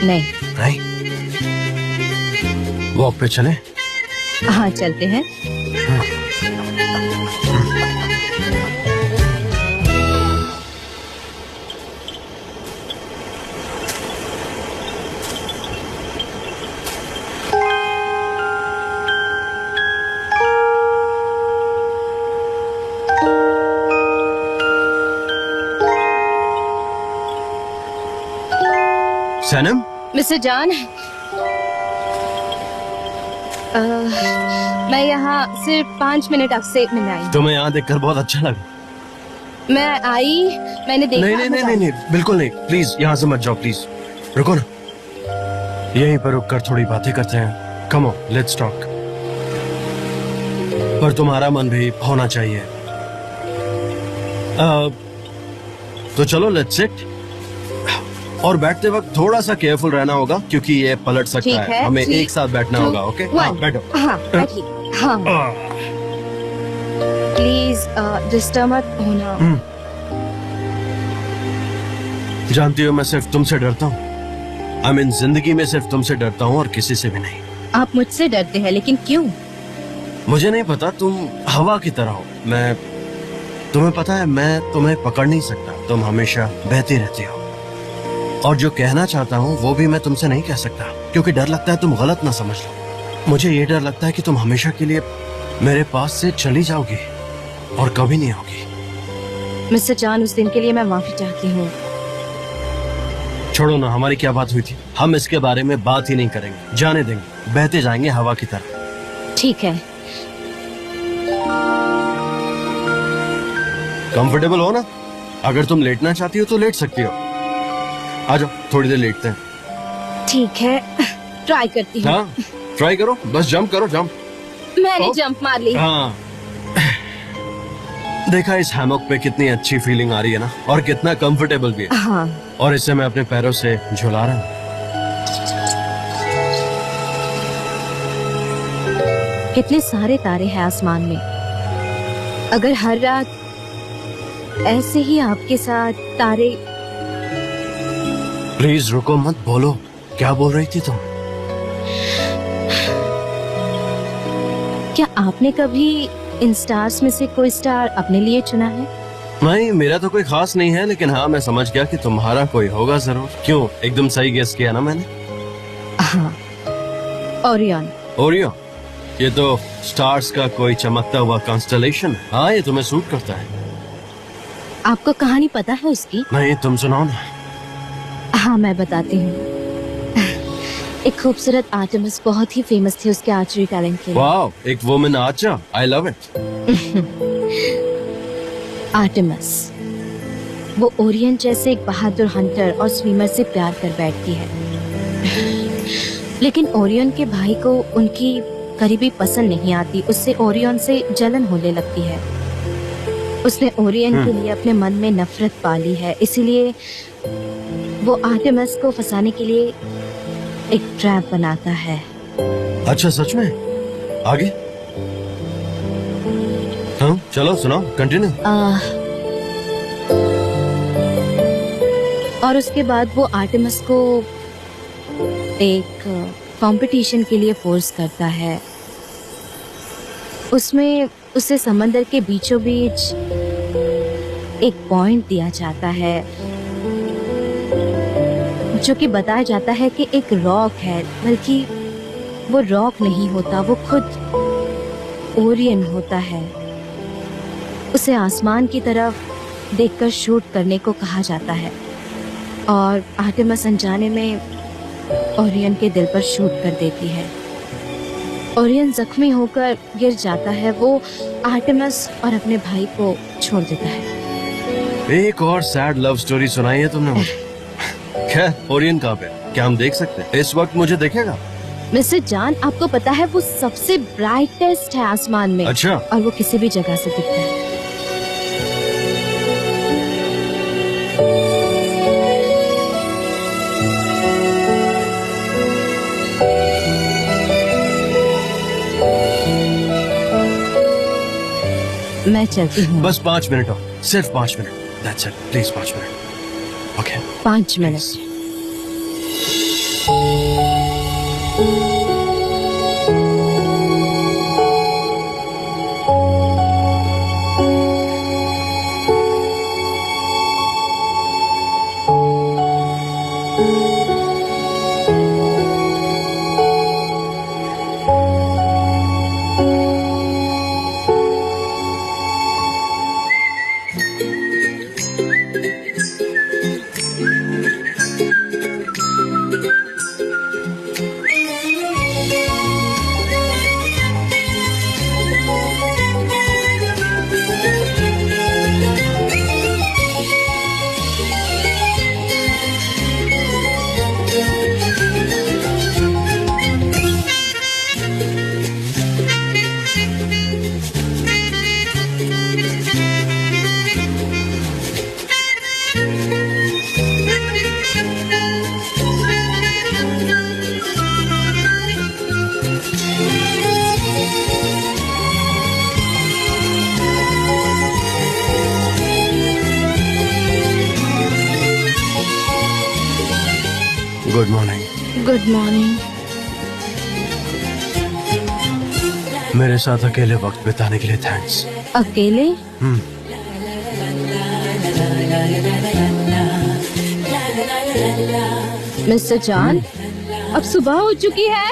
नहीं। नहीं? वॉक पे चले? हाँ चलते हैं। सनम? मिस्टर जान, मैं यहाँ सिर्फ 5 मिनट आपसे मिलने आई। तुम्हें यहाँ देखकर बहुत अच्छा लगा। मैं आई, मैंने देखा। नहीं नहीं नहीं नहीं नहीं, बिल्कुल नहीं। प्लीज यहाँ से मत जाओ, प्लीज रुको ना। यहीं पर रुककर थोड़ी बातें करते हैं। Come on, let's talk. पर तुम्हारा मन भी होना चाहिए। तो चलो लेट्स सिट। और बैठते वक्त थोड़ा सा केयरफुल रहना होगा क्योंकि ये पलट सकता ठीक है। है, हमें 3, एक साथ बैठना 2, होगा। ओके, हाँ, 1। बैठो। हाँ बैठिए। हाँ प्लीज डिस्टर्ब मत होना। जानती हो मैं सिर्फ तुमसे डरता हूँ। आई मीन जिंदगी में सिर्फ तुमसे डरता हूँ और किसी से भी नहीं। आप मुझसे डरते हैं, लेकिन क्यों? मुझे नहीं पता, तुम हवा की तरह हो। मैं तुम्हें पता है मैं तुम्हें पकड़ नहीं सकता, तुम हमेशा बहती रहती हो। और जो कहना चाहता हूँ वो भी मैं तुमसे नहीं कह सकता, क्योंकि डर लगता है तुम गलत ना समझ लो। मुझे ये डर लगता है कि तुम हमेशा के लिए मेरे पास से चली जाओगी और कभी नहीं आओगी। मिस्टर जान, उस दिन के लिए मैं माफी चाहती हूँ। छोड़ो ना, हमारी क्या बात हुई थी, हम इसके बारे में बात ही नहीं करेंगे, जाने देंगे, बहते जाएंगे हवा की तरह। ठीक है। कंफर्टेबल हो ना? अगर तुम लेटना चाहती हो तो लेट सकती हो। आ जाओ, थोड़ी देर लेटते हैं। ठीक है, ट्राई करती हूँ। हाँ, ट्राई करो, बस जंप करो, जंप। मैंने जंप मार ली। हाँ, देखा इस हैमॉक पे कितनी अच्छी फीलिंग आ रही है ना, और कितना कंफर्टेबल भी है। हाँ, और इसे मैं अपने पैरों से झुला रहा हूँ। कितने सारे तारे हैं आसमान में। अगर हर रात ऐसे ही आपके साथ तारे। प्लीज रुको मत, बोलो क्या बोल रही थी तुम? क्या आपने कभी इन स्टार्स में से कोई स्टार अपने लिए चुना है? नहीं, मेरा तो कोई खास नहीं है, लेकिन हाँ मैं समझ गया कि तुम्हारा कोई होगा जरूर। क्यों, एकदम सही गेस किया ना मैंने? हाँ, ओरियन। ओरियो, ये तो स्टार्स का कोई चमकता हुआ कॉन्स्टलेशन है। हाँ, ये तुम्हें सूट करता है। आपको कहानी पता है उसकी? नहीं, तुम सुनाओ ना। हाँ, मैं बताती हूँ। एक खूबसूरत आर्टेमिस बहुत ही फेमस थी उसके आर्चरी टैलेंट के लिए। वाओ, एक woman Archer, I love it. Artemis, वो ओरियन जैसे एक बहादुर हंटर और स्विमर से प्यार कर बैठती है। लेकिन ओरियन के भाई को उनकी करीबी पसंद नहीं आती, उससे ओरियन से जलन होने लगती है। उसने ओरियन के लिए अपने मन में नफरत पाली है, इसीलिए वो आर्टेमिस को फंसाने के लिए एक ट्रैप बनाता है। अच्छा, सच में? आगे? हाँ, चलो सुनाओ, कंटिन्यू। और उसके बाद वो आर्टेमिस को एक कंपटीशन के लिए फोर्स करता है। उसमें उसे समंदर के बीचों बीच एक पॉइंट दिया जाता है, जो कि बताया जाता है कि एक रॉक है, बल्कि वो रॉक नहीं होता, वो खुद ओरियन होता है। उसे आसमान की तरफ देखकर शूट करने को कहा जाता है और आर्टेमिस अनजाने में ओरियन के दिल पर शूट कर देती है। ओरियन जख्मी होकर गिर जाता है। वो आर्टेमिस और अपने भाई को छोड़ देता है। एक और सैड लव स्टोरी सुनाई है तुमने मुझे। खैर, ओरियन कहाँ पे? क्या हम देख सकते हैं? इस वक्त मुझे देखेगा? मिस्टर जान, आपको पता है वो सबसे ब्राइटेस्ट है आसमान में। अच्छा। और वो किसी भी जगह से दिखता है। मैं चलती हूँ। बस 5 मिनट हो, सिर्फ 5 minute. That's it, please 5 minute. Okay, 5 minute. Good morning. Good morning. मेरे साथ अकेले वक्त बिताने के लिए थैंक्स। अकेले? मिस्टर जान, अब सुबह हो चुकी है।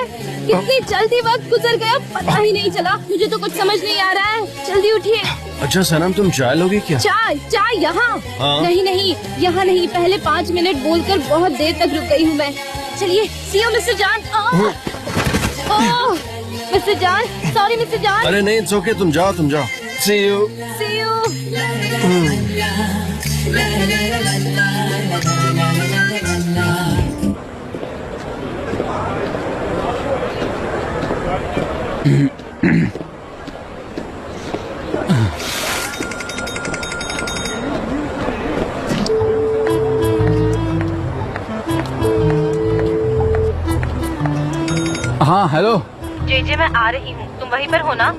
कितनी जल्दी वक्त गुजर गया पता ही नहीं चला। मुझे तो कुछ समझ नहीं आ रहा है। जल्दी उठिए। अच्छा सनम, तुम चाय लोगी क्या? चाय? चाय यहाँ? हाँ। नहीं नहीं, यहाँ नहीं। पहले 5 मिनट बोलकर बहुत देर तक रुक गई हूँ मैं। चलिए, सी यू मिस्टर जान। ओह mister John, sorry mister John. अरे नहीं, इट्स ओके, तुम जाओ तुम जाओ। See you. See you. हाँ हेलो, जे मैं आ रही हूँ, तुम वहीं पर हो ना?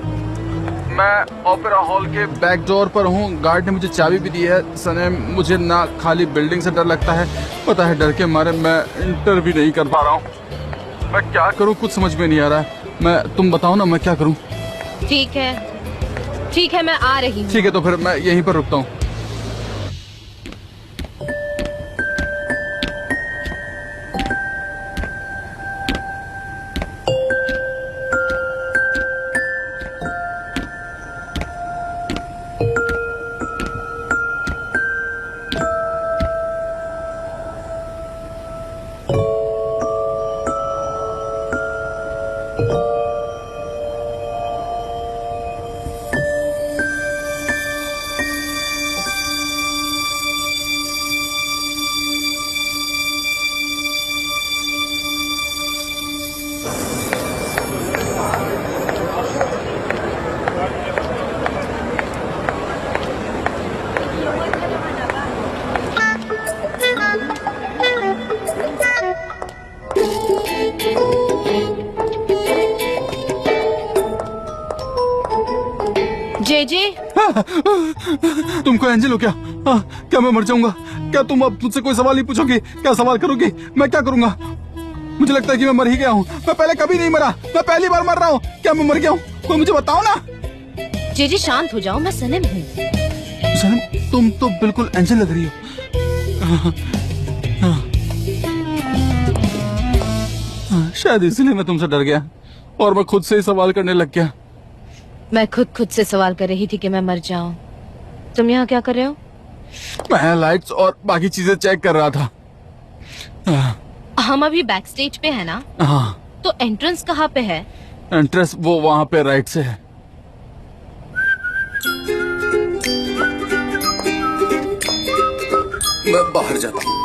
मैं ओपेरा हॉल के बैक डोर पर हूँ। गार्ड ने मुझे चाबी भी दी है। सने मुझे ना खाली बिल्डिंग से डर लगता है, पता है डर के मारे मैं इंटर भी नहीं कर पा रहा हूँ। मैं क्या करूँ कुछ समझ में नहीं आ रहा है। तुम बताओ ना मैं क्या करूँ। ठीक है, मैं आ रही हूँ। ठीक है, तो फिर मैं यहीं पर रुकता हूँ। जे तुमको एंजल हो क्या? क्या मैं मर जाऊंगा? क्या तुम अब मुझसे कोई सवाल नहीं पूछोगी? क्या सवाल करोगी? मैं क्या करूंगा? मुझे लगता है कि मैं मर ही गया हूँ। मैं पहले कभी नहीं मरा, मैं पहली बार मर रहा हूँ। क्या मैं मर गया हूँ? कोई मुझे बताओ ना। जे शांत हो जाओ, मैं सनम हूँ। सनम, तुम तो बिल्कुल एंजल लग रही हो। शायद इसलिए मैं तुमसे डर गया और मैं खुद से ही सवाल करने लग गया। मैं खुद से सवाल कर रही थी कि मैं मर जाऊं। तुम यहाँ क्या कर रहे हो? मैं लाइट्स और बाकी चीजें चेक कर रहा था। हम अभी बैक स्टेज पे है ना? हाँ। तो एंट्रेंस कहाँ पे है? एंट्रेंस वो वहाँ पे राइट से है। मैं बाहर जाता हूँ।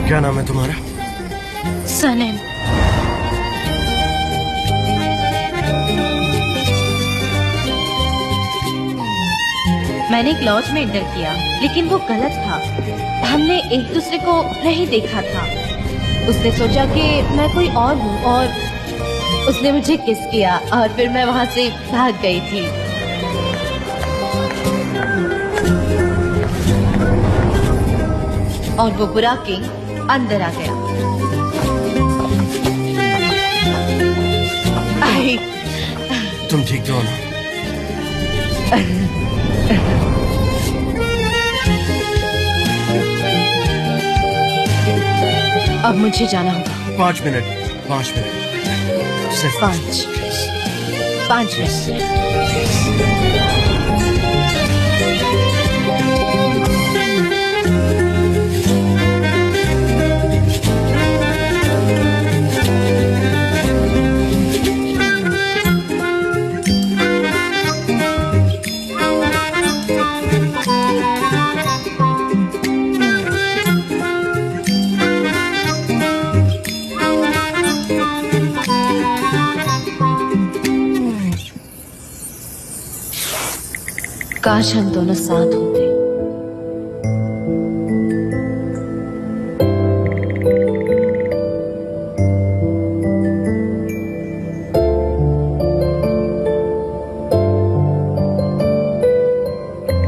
क्या नाम है तुम्हारा? सनम। मैंने एक लॉज में एंटर किया, लेकिन वो गलत था। हमने एक दूसरे को नहीं देखा था। उसने सोचा कि मैं कोई और हूँ और उसने मुझे किस किया और फिर मैं वहाँ से भाग गई थी। और वो बुरा किंग अंदर आ गया। तुम ठीक तो हो ना? अब मुझे जाना होगा। 5 मिनट, 5 मिनट, सिर्फ 5 मिनट। काश हम दोनों साथ होते।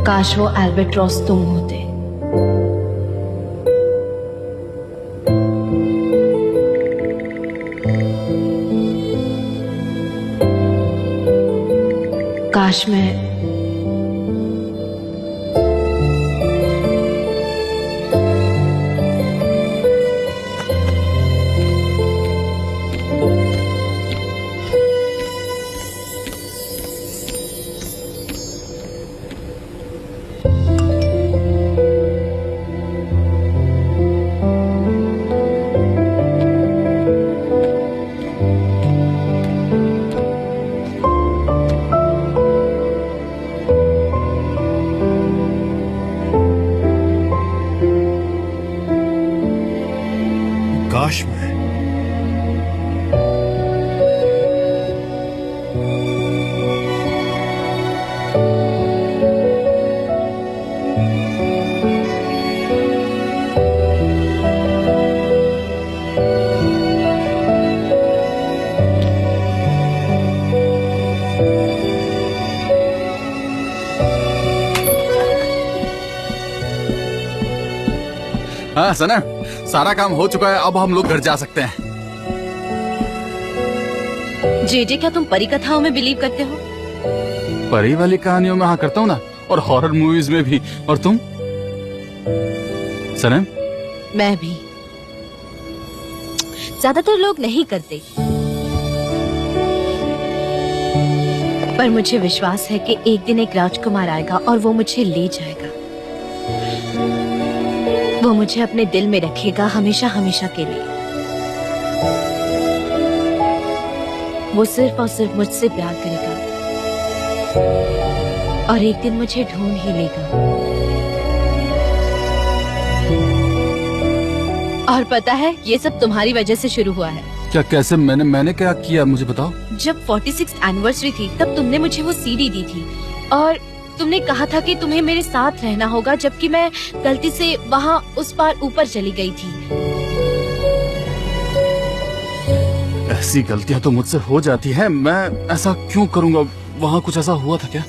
काश वो एल्बेट्रॉस तुम होते। काश मैं काश मैं हाँ सनम, सारा काम हो चुका है, अब हम लोग घर जा सकते हैं। जेजे, क्या तुम परी कथाओं में बिलीव करते हो? परी वाली कहानियों में हाँ करता हूँ ना, और हॉरर मूवीज में भी। और तुम सनम? मैं भी। ज्यादातर लोग नहीं करते, पर मुझे विश्वास है कि एक दिन एक राजकुमार आएगा और वो मुझे ले जाएगा। वो मुझे अपने दिल में रखेगा हमेशा हमेशा के लिए। वो सिर्फ और सिर्फ मुझसे प्यार करेगा और एक दिन मुझे ढूंढ ही लेगा। और पता है, ये सब तुम्हारी वजह से शुरू हुआ है। क्या, कैसे? मैंने क्या किया, मुझे बताओ। जब 46th एनिवर्सरी थी तब तुमने मुझे वो सीडी दी थी और तुमने कहा था कि तुम्हें मेरे साथ रहना होगा, जबकि मैं गलती से वहाँ उस पार ऊपर चली गई थी। ऐसी गलतियां तो मुझसे हो जाती है, मैं ऐसा क्यों करूंगा? वहाँ कुछ ऐसा हुआ था क्या?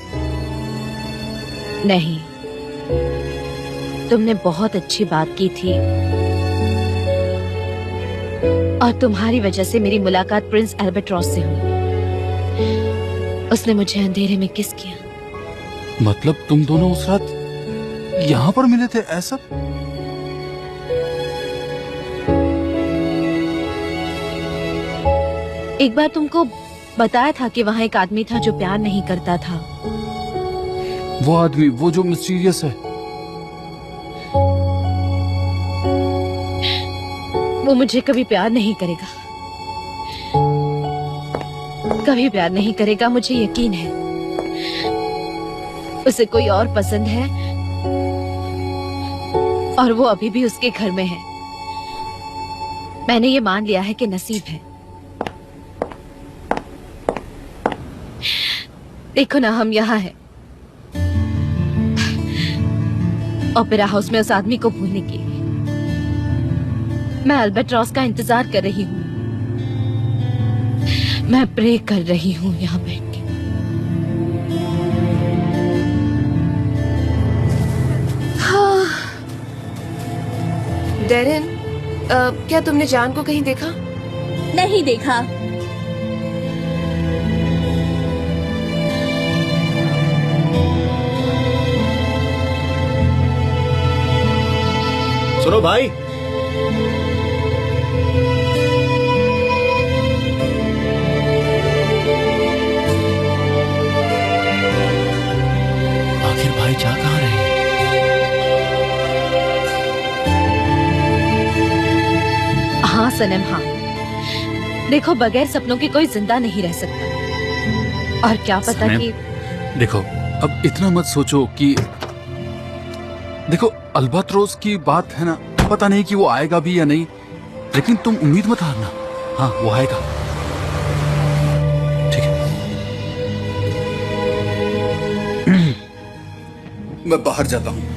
नहीं, तुमने बहुत अच्छी बात की थी और तुम्हारी वजह से मेरी मुलाकात प्रिंस एल्बेट्रॉस से हुई। उसने मुझे अंधेरे में किस किया। मतलब तुम दोनों उस रात यहाँ पर मिले थे, ऐसा? एक बार तुमको बताया था कि वहाँ एक आदमी था जो प्यार नहीं करता था। वो आदमी, वो जो मिस्टीरियस है। वो मुझे कभी प्यार नहीं करेगा, कभी प्यार नहीं करेगा, मुझे यकीन है। उसे कोई और पसंद है और वो अभी भी उसके घर में है। मैंने ये मान लिया है कि नसीब है। देखो ना, हम यहाँ हैं, ओपेरा हाउस में उस आदमी को भूलने के लिए। मैं एल्बेट्रॉस का इंतजार कर रही हूँ। मैं प्रे कर रही हूँ यहाँ बैठ के। डेरिन, क्या तुमने जान को कहीं देखा? नहीं देखा। सुनो भाई, आखिर भाई जा कहाँ रहे हैं? हाँ सनम, हाँ। देखो, बगैर सपनों के कोई जिंदा नहीं रह सकता। और क्या पता सनम, कि देखो, अब इतना मत सोचो कि देखो, अल्बाट्रोस की बात है ना, पता नहीं कि वो आएगा भी या नहीं, लेकिन तुम उम्मीद मत हारना। हाँ, वो आएगा। ठीक है। मैं बाहर जाता हूँ।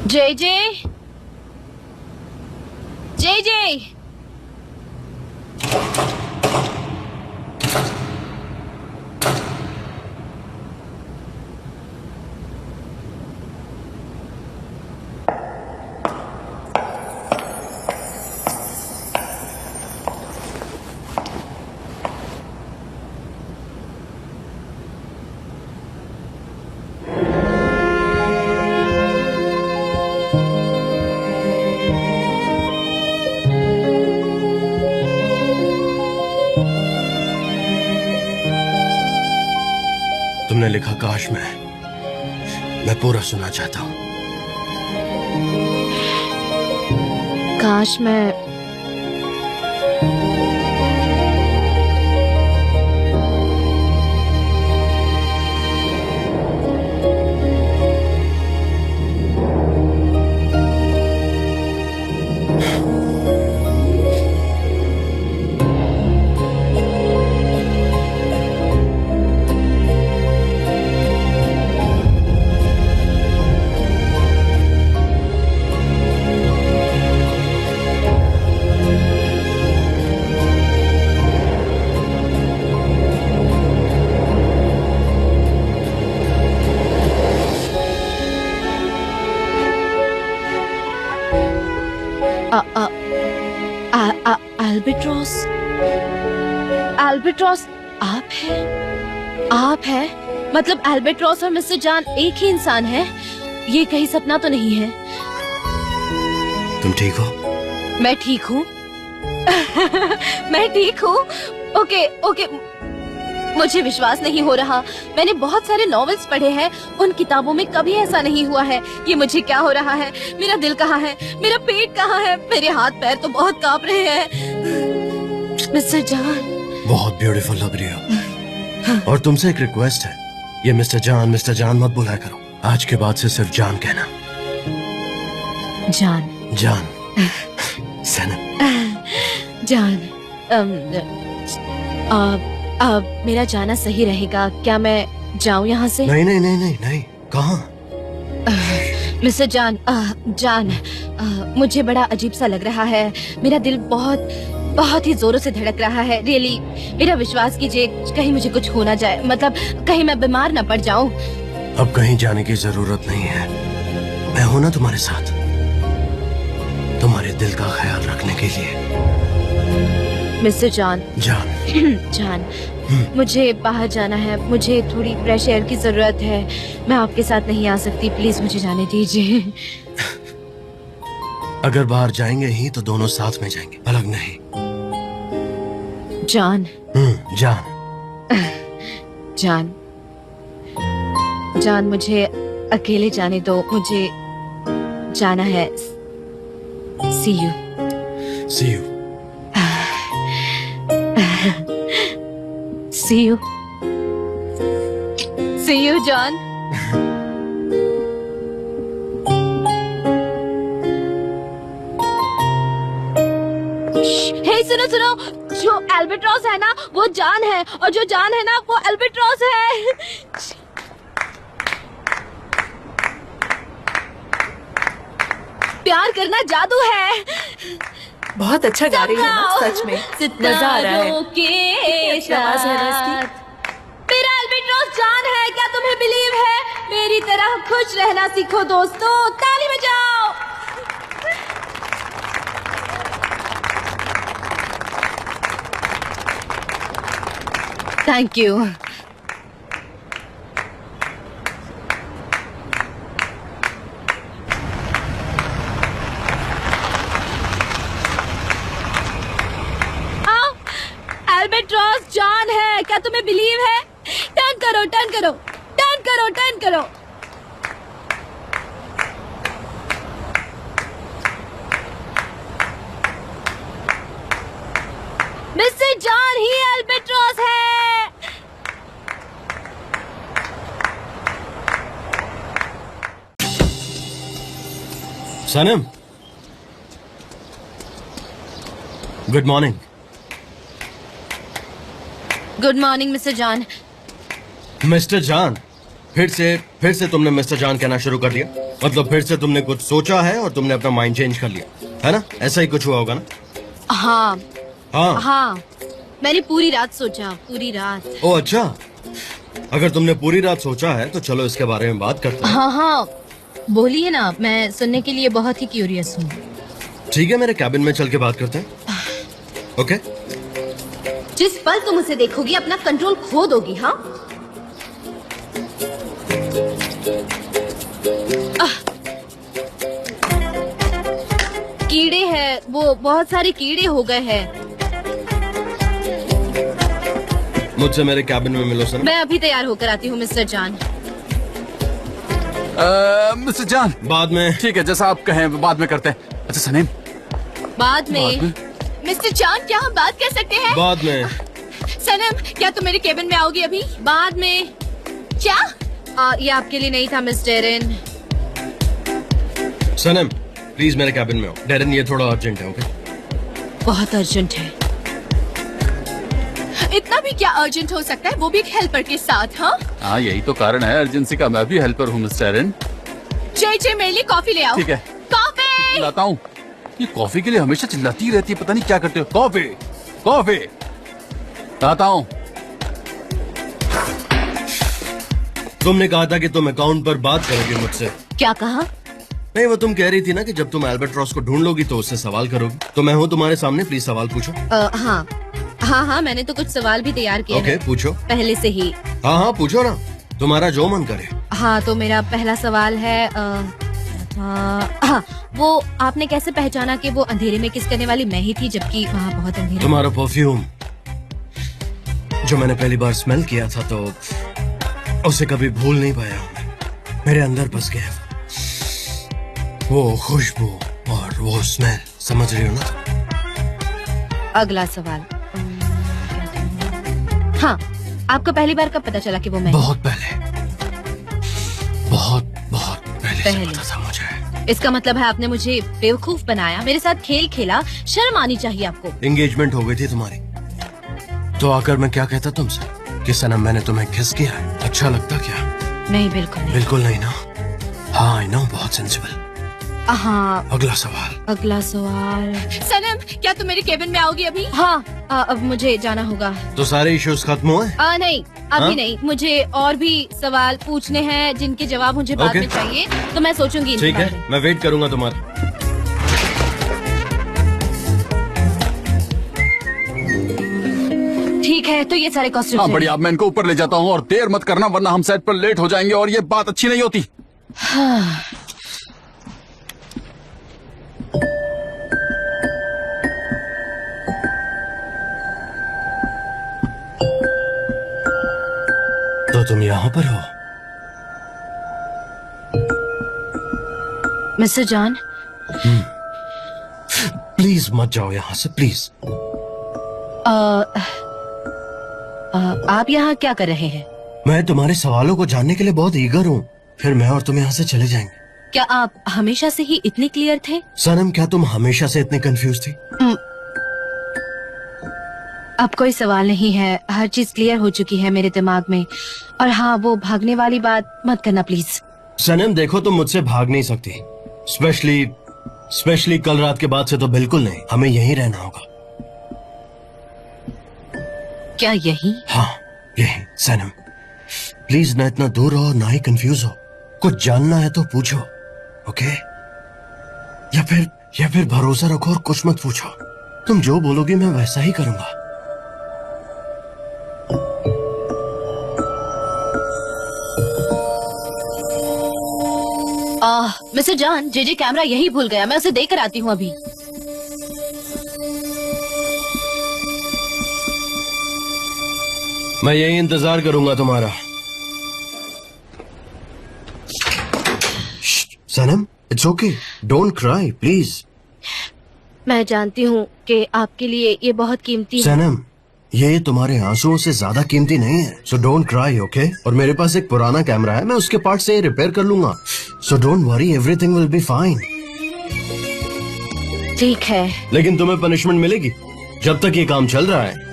जय जय जय जय तुमने लिखा काश मैं पूरा सुनना चाहता हूं। काश मैं एल्बेट्रॉस एल्बेट्रॉस आप हैं मतलब एल्बेट्रॉस और मिस्टर जान एक ही इंसान है। ये कहीं सपना तो नहीं है। तुम ठीक हो? मैं ठीक हूँ। मैं ठीक हूँ। ओके ओके मुझे विश्वास नहीं हो रहा। मैंने बहुत सारे नॉवेल्स पढ़े हैं, उन किताबों में कभी ऐसा नहीं हुआ है। ये मुझे क्या हो रहा है? मेरा दिल कहाँ है? मेरा पेट कहाँ है? मेरे हाथ पैर तो बहुत कांप रहे हैं। मिस्टर जान बहुत ब्यूटीफुल लग रही हो। और तुमसे एक रिक्वेस्ट है, ये मिस्टर जान मत बुलाया करो। आज के बाद से सिर्फ जान कहना। जान जान, सनम। जान, मेरा जाना सही रहेगा? क्या मैं जाऊं यहाँ से? नहीं नहीं नहीं नहीं नहीं, कहाँ? मिस्टर जान, जान, मुझे बड़ा अजीब सा लग रहा है। मेरा दिल बहुत बहुत ही जोरों से धड़क रहा है। रियली, मेरा विश्वास कीजिए, कहीं मुझे कुछ हो ना जाए, मतलब कहीं मैं बीमार ना पड़ जाऊं। अब कहीं जाने की जरूरत नहीं है, मैं हूं ना तुम्हारे साथ, तुम्हारे दिल का ख्याल रखने के लिए। मिस्टर जान, जान, जान, मुझे बाहर जाना है, मुझे थोड़ी फ्रेश एयर की जरूरत है। मैं आपके साथ नहीं आ सकती, प्लीज मुझे जाने दीजिए। अगर बाहर जाएंगे ही तो दोनों साथ में जाएंगे, अलग नहीं। जान, जान, जान, जान, मुझे अकेले जाने दो, मुझे जाना है। See you. See you. See you. See you John. Hey सुनो सुनो, जो एल्बेट्रॉस है ना वो जान है, और जो जान है ना वो एल्बेट्रॉस है। प्यार करना जादू है। बहुत अच्छा गा रही है ना, सच में मजा आ रहा है। अच्छी आवाज है ना इसकी। मेरा एल्बेट्रॉस जान है, क्या तुम्हें बिलीव है? मेरी तरह खुश रहना सीखो दोस्तों, ताली बजाओ। Thank you. एल्बेट्रॉस जान है, क्या तुम्हें बिलीव है? टर्न करो, टर्न करो, टर्न करो, टर्न करो। मिस्टर जॉन ही एल्बेट्रॉस है। Sanam, good morning. Good morning mister John. Mister John, फिर से तुमने मिस्टर जान कहना शुरू कर दिया। मतलब फिर से तुमने कुछ सोचा है और तुमने अपना माइंड चेंज कर लिया, है ना? ऐसा ही कुछ हुआ होगा ना? हाँ हाँ हाँ, मैंने पूरी रात सोचा, पूरी रात। ओ अच्छा, अगर तुमने पूरी रात सोचा है तो चलो इसके बारे में बात करते हैं। हाँ हाँ, बोलिए ना, मैं सुनने के लिए बहुत ही क्यूरियस हूँ। ठीक है, मेरे कैबिन में चल के बात करते हैं। ओके? जिस पल तुम उसे देखोगी अपना कंट्रोल खो दोगी। हाँ, कीड़े हैं, वो बहुत सारे कीड़े हो गए हैं। मुझसे मेरे कैबिन में मिलो सर। मैं अभी तैयार होकर आती हूँ मिस्टर जान। मिस्टर जान, बाद में। ठीक है, जैसा आप कहें बाद में करते हैं। अच्छा सनीम, बाद में। मिस्टर जान, क्या हम बात कर सकते हैं? बाद में। सनम, क्या तुम मेरे केबिन में आओगी अभी? बाद में। क्या? ये आपके लिए नहीं था मिस डेरेन। सनम, प्लीज मेरे कैबिन में आओ। डेरेन, ये थोड़ा अर्जेंट है। ओके? बहुत अर्जेंट है। इतना भी क्या अर्जेंट हो सकता है, वो भी एक हेल्पर के साथ? हाँ, हाँ यही तो कारण है अर्जेंसी का। मैं भी हेल्पर हूँ मिस्टर एरन। जे मेरे लिए कॉफी ले आओ। ठीक है, कॉफी लाता हूँ। ये कॉफी के लिए हमेशा चिल्लाती रहती है, पता नहीं क्या करते हो। कॉफी कॉफी लाता हूँ। तुमने कहा था कि तुम अकाउंट पर बात करोगे मुझसे। क्या कहा? नहीं, वो तुम कह रही थी ना कि जब तुम एल्बर्ट्रॉस को ढूंढ लोगी तो उससे सवाल करोगी। तो मैं हूँ तुम्हारे सामने, प्लीज सवाल पूछो। हाँ हाँ हाँ, मैंने तो कुछ सवाल भी तैयार किए ओके, हैं पूछो। पहले से ही। हाँ हाँ, पूछो ना, तुम्हारा जो मन करे। हाँ, तो मेरा पहला सवाल है, हाँ, वो आपने कैसे पहचाना कि वो अंधेरे में किस करने वाली मैं ही थी, जबकि वहाँ बहुत अंधेरा? तुम्हारा परफ्यूम जो मैंने पहली बार स्मेल किया था तो उसे कभी भूल नहीं पाया हूँ। मेरे अंदर बस गया वो खुशबू और वो स्मेल, समझ रही हो ना? अगला सवाल, हाँ, आपको पहली बार कब पता चला कि वो मैं? बहुत पहले, बहुत बहुत पहले से पहले। पता था मुझे। इसका मतलब है आपने मुझे बेवकूफ बनाया, मेरे साथ खेल खेला। शर्म आनी चाहिए आपको। एंगेजमेंट हो गई थी तुम्हारी, तो आकर मैं क्या कहता तुमसे कि सनम मैंने तुम्हें किस किया है, अच्छा लगता क्या? नहीं, बिल्कुल नहीं। बिल्कुल नहीं ना? हाँ, आई नो, बहुत सेंसिबल। हाँ, अगला सवाल। अगला सवाल। सनम, क्या तुम मेरे केबिन में आओगी अभी? हाँ, अब मुझे जाना होगा। तो सारे इश्यूज खत्म हुए? नहीं, अभी हाँ? नहीं। मुझे और भी सवाल पूछने हैं जिनके जवाब मुझे बाद ओके। में चाहिए, तो मैं सोचूंगी इनके ठीक बारे है, में। मैं वेट करूंगा तुम्हारा। ठीक है, तो ये सारे कॉस्ट्यूम। हाँ बढ़िया, अब मैं इनको ऊपर ले जाता हूँ और देर मत करना वरना हम सेट पर लेट हो जाएंगे और ये बात अच्छी नहीं होती। तो तुम यहाँ पर हो? मिस्टर जॉन, प्लीज मत जाओ यहाँ से, प्लीज। आप यहाँ क्या कर रहे हैं? मैं तुम्हारे सवालों को जानने के लिए बहुत ईगर हूँ। फिर मैं और तुम यहाँ से चले जाएंगे। क्या आप हमेशा से ही इतने क्लियर थे? सनम, क्या तुम हमेशा से इतनी कंफ्यूज थी? अब कोई सवाल नहीं है, हर चीज क्लियर हो चुकी है मेरे दिमाग में। और हाँ, वो भागने वाली बात मत करना प्लीज। सनम देखो, तुम मुझसे भाग नहीं सकती, स्पेशली कल रात के बाद से तो बिल्कुल नहीं। हमें यहीं रहना होगा। क्या यही? हाँ, यहीं। सनम प्लीज, ना इतना दूर हो ना ही कंफ्यूज हो। कुछ जानना है तो पूछो, ओके? या फिर भरोसा रखो और कुछ मत पूछो। तुम जो बोलोगी मैं वैसा ही करूंगा। मिस्टर जॉन, जेजे कैमरा यही भूल गया, मैं उसे देकर आती हूँ अभी। मैं यही इंतजार करूंगा तुम्हारा। Sanam, it's okay, don't cry please. मैं जानती हूँ कि आपके लिए ये बहुत कीमती है। सनम, ये तुम्हारे आंसुओं से ज्यादा कीमती नहीं है, सो डोंट क्राई, ओके? और मेरे पास एक पुराना कैमरा है, मैं उसके पार्ट से रिपेयर कर लूंगा, so don't worry, everything will be fine. ठीक है। लेकिन तुम्हें पनिशमेंट मिलेगी। जब तक ये काम चल रहा है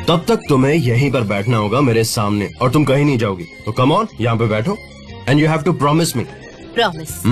तब तक तुम्हें यहीं पर बैठना होगा मेरे सामने, और तुम कहीं नहीं जाओगी। तो कम ऑन, यहाँ पे बैठो and you have to promise me. Promise.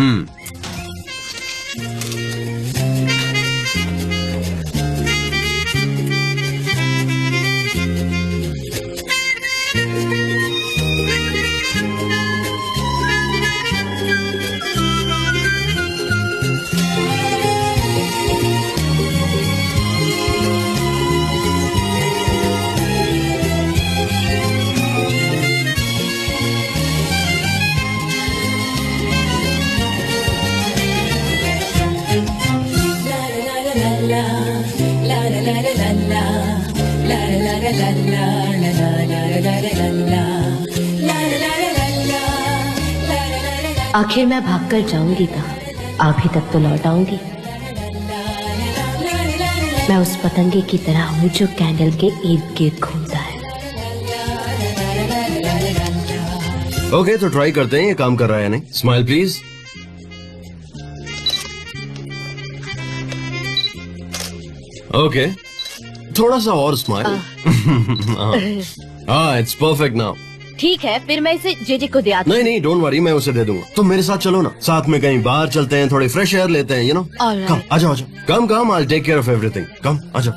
आखिर मैं भागकर जाऊंगी कहाँ? आप ही तक तो लौट आऊंगी। मैं उस पतंगे की तरह हूँ जो कैंडल के इर्द गिर्द घूमता है। ओके, तो ट्राई करते हैं ये काम कर रहा है या नहीं। Smile please. ओके, थोड़ा सा और स्माइल। हाँ, इट्स परफेक्ट नाउ। ठीक है, फिर मैं इसे जेजे को दे आती हूँ। नहीं, डोंट वरी, मैं उसे दे दूंगा। तुम मेरे साथ चलो ना, साथ में कहीं बाहर चलते हैं, थोड़ी फ्रेश एयर लेते हैं, यू नो। Alright. कम, आ जाओ, come, I take care of everything. Come, आ जाओ।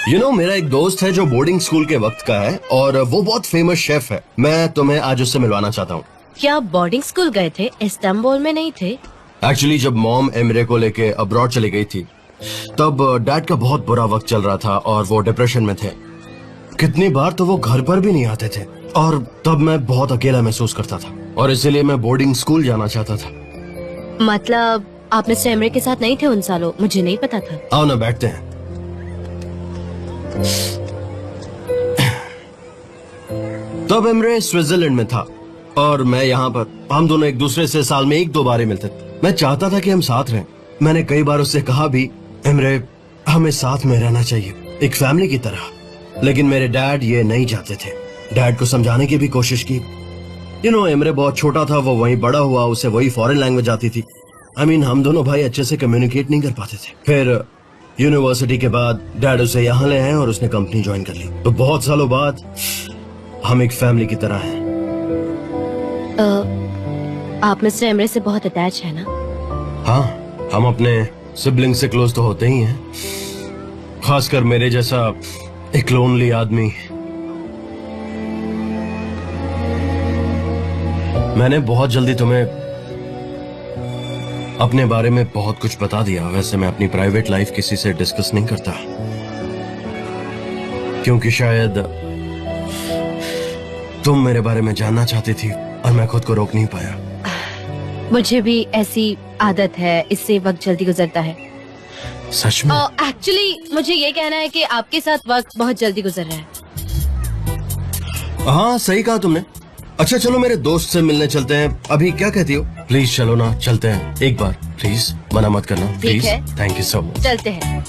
मेरा एक दोस्त है जो बोर्डिंग स्कूल के वक्त का है और वो बहुत फेमस शेफ है। मैं तुम्हें आज उससे मिलवाना चाहता हूँ। क्या आप बोर्डिंग स्कूल गए थे? इस्तांबुल में नहीं थे? एक्चुअली जब मॉम एमरे को लेके अब्रॉड चली गई थी तब डैड का बहुत बुरा वक्त चल रहा था और वो डिप्रेशन में थे। कितनी बार तो वो घर पर भी नहीं आते थे और तब मैं बहुत अकेला महसूस करता था और इसीलिए मैं बोर्डिंग स्कूल जाना चाहता था। मतलब आप मिस्टर एमरे के साथ नहीं थे उन सालों? मुझे नहीं पता था। आओ ना बैठते हैं। तब एमरे स्विट्जरलैंड में था और मैं यहाँ पर। हम दोनों एक दूसरे से साल में 1-2 बार ही मिलते थे। मैं चाहता था कि हम साथ रहें। मैंने कई बार उससे कहा भी, एमरे हमें साथ में रहना चाहिए, एक फैमिली की तरह। लेकिन मेरे डैड ये नहीं चाहते थे। डैड को समझाने की भी कोशिश की। एमरे बहुत छोटा था, वो वहीं बड़ा हुआ, उसे वही फॉरेन लैंग्वेज आती थी। हम दोनों भाई अच्छे से कम्युनिकेट नहीं कर पाते थे। फिर यूनिवर्सिटी के बाद डैड उसे यहाँ ले आए और उसने कंपनी ज्वाइन कर ली। तो बहुत सालों बाद हम एक फैमिली की तरह हैं। आप मिस्टर एमरे से बहुत अटैच है ना? हाँ, हम अपने सिबलिंग से क्लोज तो होते ही हैं, खासकर मेरे जैसा एक लोनली आदमी। मैंने बहुत जल्दी तुम्हें अपने बारे में बहुत कुछ बता दिया। वैसे मैं अपनी प्राइवेट लाइफ किसी से डिस्कस नहीं करता क्योंकि शायद तुम मेरे बारे में जानना चाहती थी और मैं खुद को रोक नहीं पाया। मुझे भी ऐसी आदत है, इससे वक्त जल्दी गुजरता है। सच में? एक्चुअली मुझे ये कहना है कि आपके साथ वक्त बहुत जल्दी गुजर रहा है। हाँ, सही कहा तुमने। अच्छा चलो मेरे दोस्त से मिलने चलते हैं। अभी क्या कहती हो? प्लीज चलो ना, चलते हैं एक बार। प्लीज मना मत करना please. Thank you so much. चलते हैं।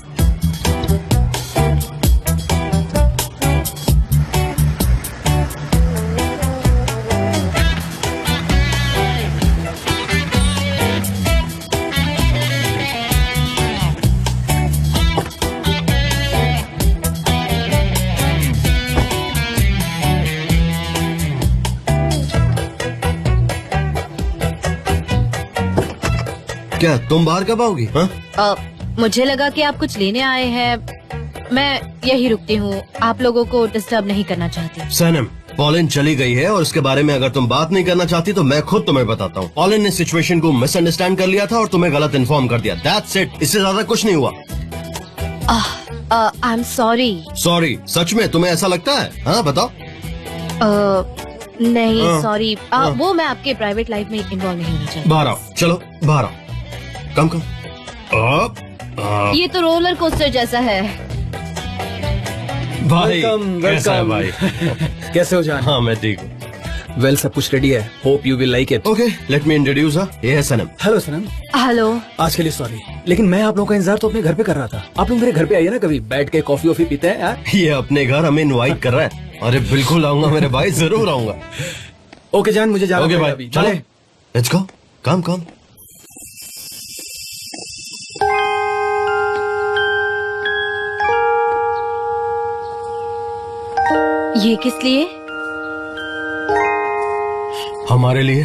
क्या तुम बाहर कब आओगी? हाँ? मुझे लगा कि आप कुछ लेने आए हैं। मैं यही रुकती हूँ, आप लोगों को डिस्टर्ब नहीं करना चाहती। सनम, पॉलिन चली गई है और उसके बारे में अगर तुम बात नहीं करना चाहती तो मैं खुद तुम्हें बताता हूँ। पॉलिन ने सिचुएशन को मिसअंडरस्टैंड कर लिया था और तुम्हें गलत इन्फॉर्म कर दिया। दैट्स इट, इससे ज्यादा कुछ नहीं हुआ। I am sorry. सॉरी? सच में तुम्हें ऐसा लगता है? हाँ बताओ। नहीं सॉरी, वो मैं आपके प्राइवेट लाइफ में इन्वॉल्व नहीं होना चाहती। बाहर आओ, चलो बाहर आओ। कम कम। ये तो रोलर कोस्टर जैसा है। भाई वेलकम कैसा है भाई? कैसे हो जान? हाँ मैं ठीक हूँ। वेल, सब कुछ रेडी है। Hope you will like it. Okay, let me introduce हर। ये है सनम। हेलो सनम। हेलो। आज के लिए सॉरी, लेकिन मैं आप लोगों का इंतजार तो अपने घर पे कर रहा था। आप लोग मेरे घर पे आइए ना, कभी बैठ के कॉफी वॉफी पीते हैं यार। ये अपने घर हमें इनवाइट कर रहा है। अरे बिल्कुल आऊंगा मेरे भाई, जरूर आऊंगा। ओके जान, मुझे जाना ओके पड़ेगा भाई, अभी। चलो चले। Let's go. Come come. ये किस लिए? हमारे लिए।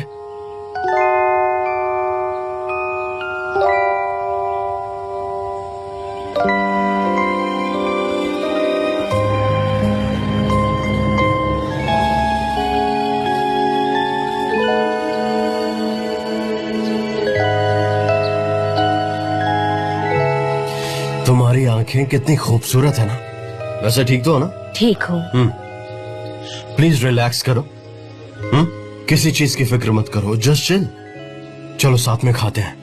तुम्हारी आंखें कितनी खूबसूरत है ना। वैसे ठीक तो हो ना? ठीक हूँ। प्लीज रिलैक्स करो। किसी चीज की फिक्र मत करो, जस्ट चिल। चलो साथ में खाते हैं,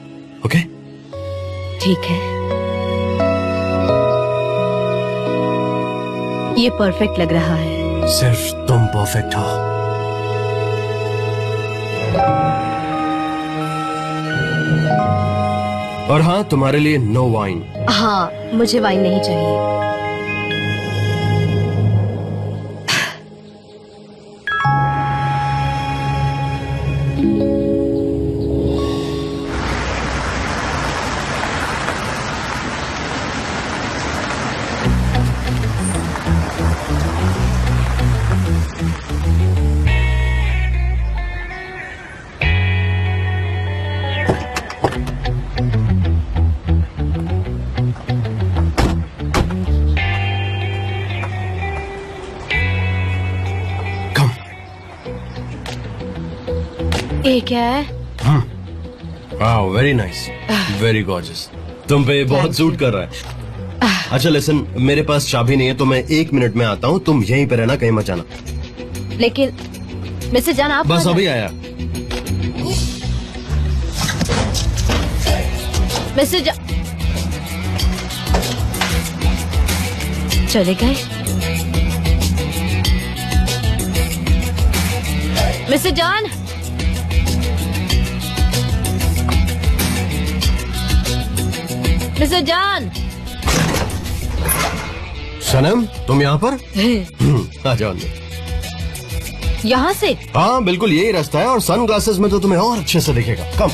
ओके? ठीक है। ये परफेक्ट लग रहा है। सिर्फ तुम परफेक्ट हो। और हाँ, तुम्हारे लिए नो वाइन। हाँ, मुझे वाइन नहीं चाहिए। ये क्या है? Wow, very nice, very gorgeous. तुम पे बहुत सूट कर रहा है। अच्छा लिसन, मेरे पास चाबी नहीं है तो मैं 1 मिनट में आता हूँ, तुम यहीं पे रहना, कहीं मत जाना। लेकिन मिस्टर जान आप बस कहाँ अभी हैं? आया। मिस्टर जान चले गए। Mister John, mister John. Sanam, तुम यहाँ पर? आ जाओ अंदर। यहाँ से? हाँ बिल्कुल यही रास्ता है, और सन ग्लासेस में तो तुम्हें और अच्छे से दिखेगा। कम।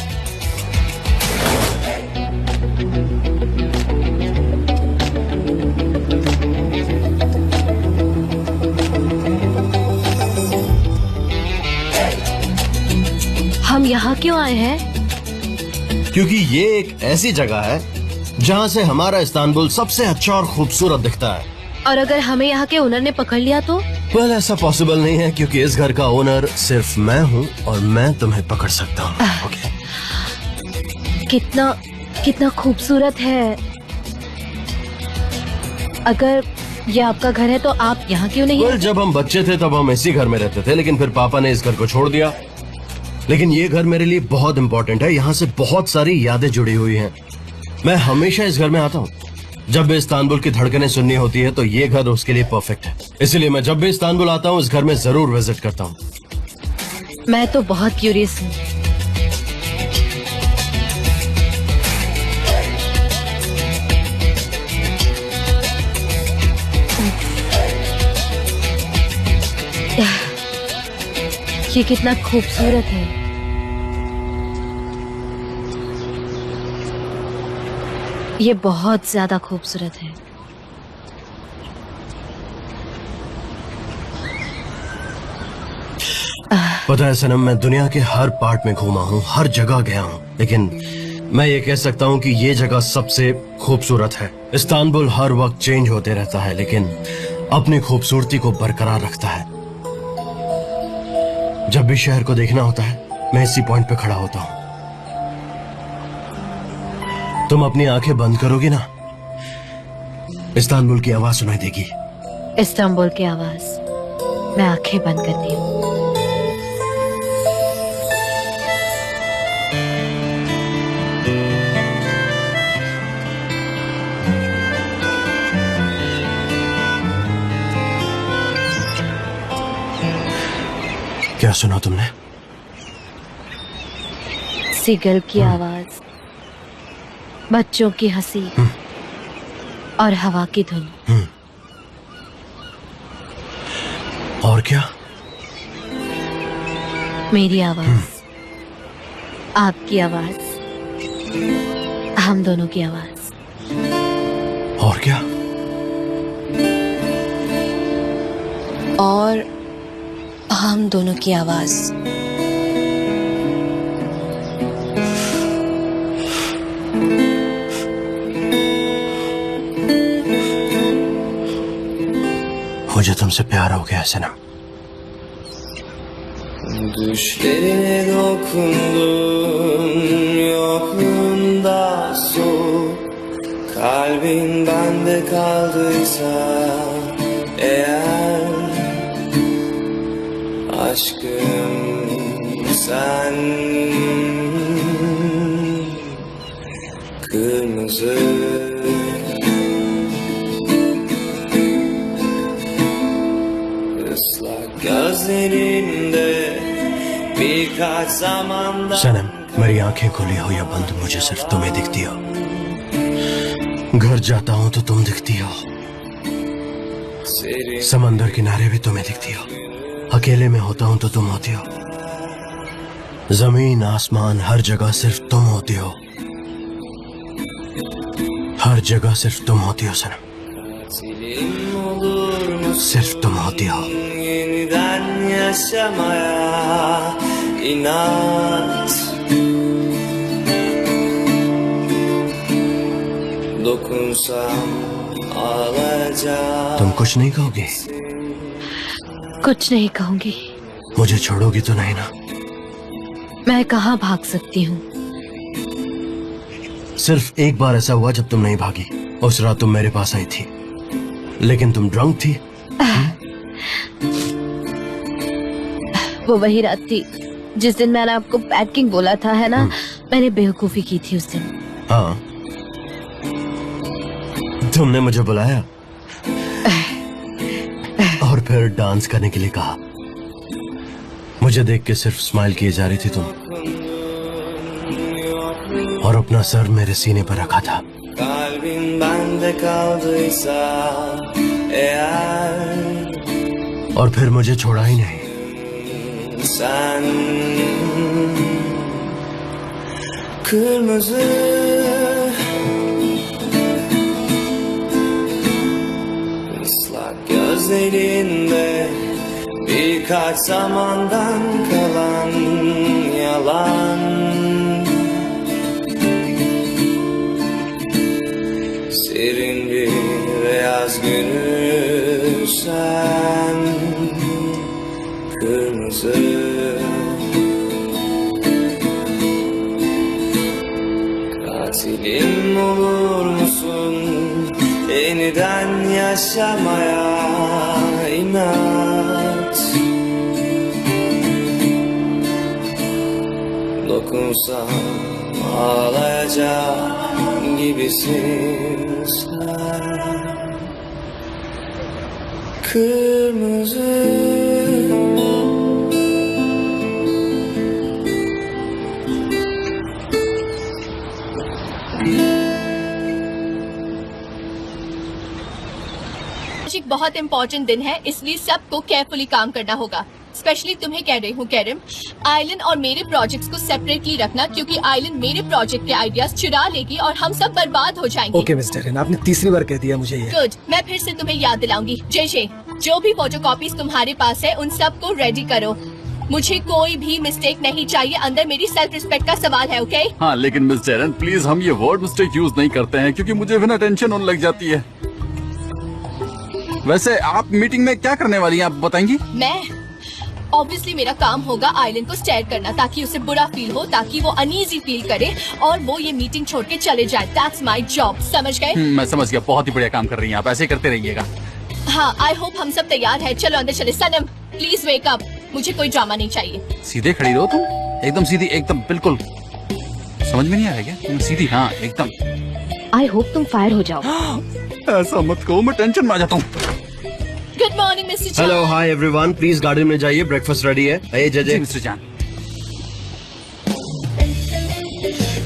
हम यहाँ क्यों आए हैं? क्योंकि ये एक ऐसी जगह है जहाँ से हमारा इस्तांबुल सबसे अच्छा और खूबसूरत दिखता है। और अगर हमें यहाँ के ओनर ने पकड़ लिया तो? वेल, ऐसा पॉसिबल नहीं है क्योंकि इस घर का ओनर सिर्फ मैं हूँ और मैं तुम्हें पकड़ सकता हूँ। ओके। कितना कितना खूबसूरत है। अगर ये आपका घर है तो आप यहाँ क्यों नहीं? वेल, जब हम बच्चे थे तब हम इसी घर में रहते थे, लेकिन फिर पापा ने इस घर को छोड़ दिया। लेकिन ये घर मेरे लिए बहुत इम्पोर्टेंट है, यहाँ से बहुत सारी यादें जुड़ी हुई हैं। मैं हमेशा इस घर में आता हूँ। जब भी इस्तांबुल की धड़कनें सुननी होती है तो ये घर उसके लिए परफेक्ट है। इसलिए मैं जब भी इस्तांबुल आता हूँ इस घर में जरूर विजिट करता हूँ। मैं तो बहुत क्यूरियस हूँ। ये कितना खूबसूरत है। ये बहुत ज्यादा खूबसूरत है। पता है सनम, मैं दुनिया के हर पार्ट में घूमा हूँ, हर जगह गया हूँ, लेकिन मैं ये कह सकता हूँ कि ये जगह सबसे खूबसूरत है। इस्तांबुल हर वक्त चेंज होते रहता है लेकिन अपनी खूबसूरती को बरकरार रखता है। जब भी शहर को देखना होता है मैं इसी पॉइंट पे खड़ा होता हूँ। तुम अपनी आंखें बंद करोगी ना, इस्तांबुल की आवाज सुनाई देगी। इस्तांबुल की आवाज। मैं आंखें बंद करती हूँ। क्या सुना तुमने? सीगल की आवाज, बच्चों की हंसी और हवा की धुन। और क्या? मेरी आवाज, आपकी आवाज, हम दोनों की आवाज। और क्या? और हम दोनों की आवाज। मुझे तुमसे प्यार हो गया सनम। Düşlerine dokundum, yokluğunda soğuk. Kalbin bende kaldıysa eğer, aşkım sen kırmızı ıslak gözlerinde birkaç zamandan सनम, मेरी आंखें खुली हो या बंद, मुझे सिर्फ तुम्हें दिखती हो। घर जाता हूँ तो तुम दिखती हो, serin समंदर किनारे भी तुम्हें दिखती हो, अकेले में होता हूँ तो तुम होती हो, जमीन आसमान हर जगह सिर्फ तुम होती हो, हर जगह सिर्फ तुम होती हो सनम, senin olur mu सिर्फ तुम होती हो। yeniden yaşamaya inat, dokunsam ağlayacağım. तुम कुछ नहीं कहोगी? कुछ नहीं कहूंगी। मुझे छोड़ोगी तो नहीं ना? मैं कहाँ भाग सकती हूँ? सिर्फ एक बार ऐसा हुआ जब तुम नहीं भागी। उस रात तुम मेरे पास आई थी, लेकिन तुम ड्रंक थी। वो वही रात थी जिस दिन मैंने आपको पैकिंग बोला था, है ना? मैंने बेवकूफी की थी उस दिन। हाँ, तुमने मुझे बुलाया और फिर डांस करने के लिए कहा। मुझे देख के सिर्फ स्माइल किए जा रही थी तुम, और अपना सर मेरे सीने पर रखा था। Kalbin bende kaldıysa eğer और फिर मुझे छोड़ा ही नहीं। sen kırmızı ıslak gözlerinde birkaç zamandan kalan yalan serin bir beyaz günü sen kırmızı katilim olur musun yeniden yaşamaya inat dokunsam ağlayacak gibisin sen kırmızı आज एक बहुत इम्पोर्टेंट दिन है, इसलिए सबको केयरफुली काम करना होगा। स्पेशली तुम्हें कह रही हूँ कैरम, आइलैंड और मेरे प्रोजेक्ट्स को सेपरेटली रखना, क्योंकि आइलैंड मेरे प्रोजेक्ट के आइडियाज चुरा लेगी और हम सब बर्बाद हो जाएंगे। ओके मिस्टर एरन, आपने तीसरी बार कह दिया मुझे ये। गुड, मैं फिर से तुम्हें याद दिलाऊंगी। जय जो भी फोटोकॉपीज तुम्हारे पास है उन सब को रेडी करो। मुझे कोई भी मिस्टेक नहीं चाहिए, अंदर मेरी सेल्फ रिस्पेक्ट का सवाल है। ओके? हाँ, लेकिन मिस्टर एरन प्लीज हम ये वर्ड मिस्टेक यूज नहीं करते हैं, क्योंकि मुझे बिना टेंशन होने लग जाती है। वैसे आप मीटिंग में क्या करने वाली हैं, आप बताएंगी? मैं ऑब्वियसली मेरा काम होगा आइलैंड को स्टेयर करना, ताकि उसे बुरा फील हो, ताकि वो अनईजी फील करे और वो ये मीटिंग छोड़ के चले जाए। दैट्स माय जॉब, समझ गए? मैं समझ गया, बहुत ही बढ़िया काम कर रही हैं आप, ऐसे ही करते रहिएगा। हाँ, आई होप हम सब तैयार है। चलो अंदर चले। सनम प्लीज वेक अप, मुझे कोई ड्रामा नहीं चाहिए। सीधे खड़ी रहो तुम, एकदम सीधी, एकदम बिल्कुल। समझ में नहीं आ रहा क्या? तुम सीधी, हाँ एकदम। आई होप तुम फायर हो जाओ। ऐसा मत कहो, मैं टेंशन में आ जाता हूँ। गुड मॉर्निंग मिस्टर जान। Hello, hi everyone, please garden में जाइए, ब्रेकफास्ट रेडी है। जय जी जय। मिस्टर जान।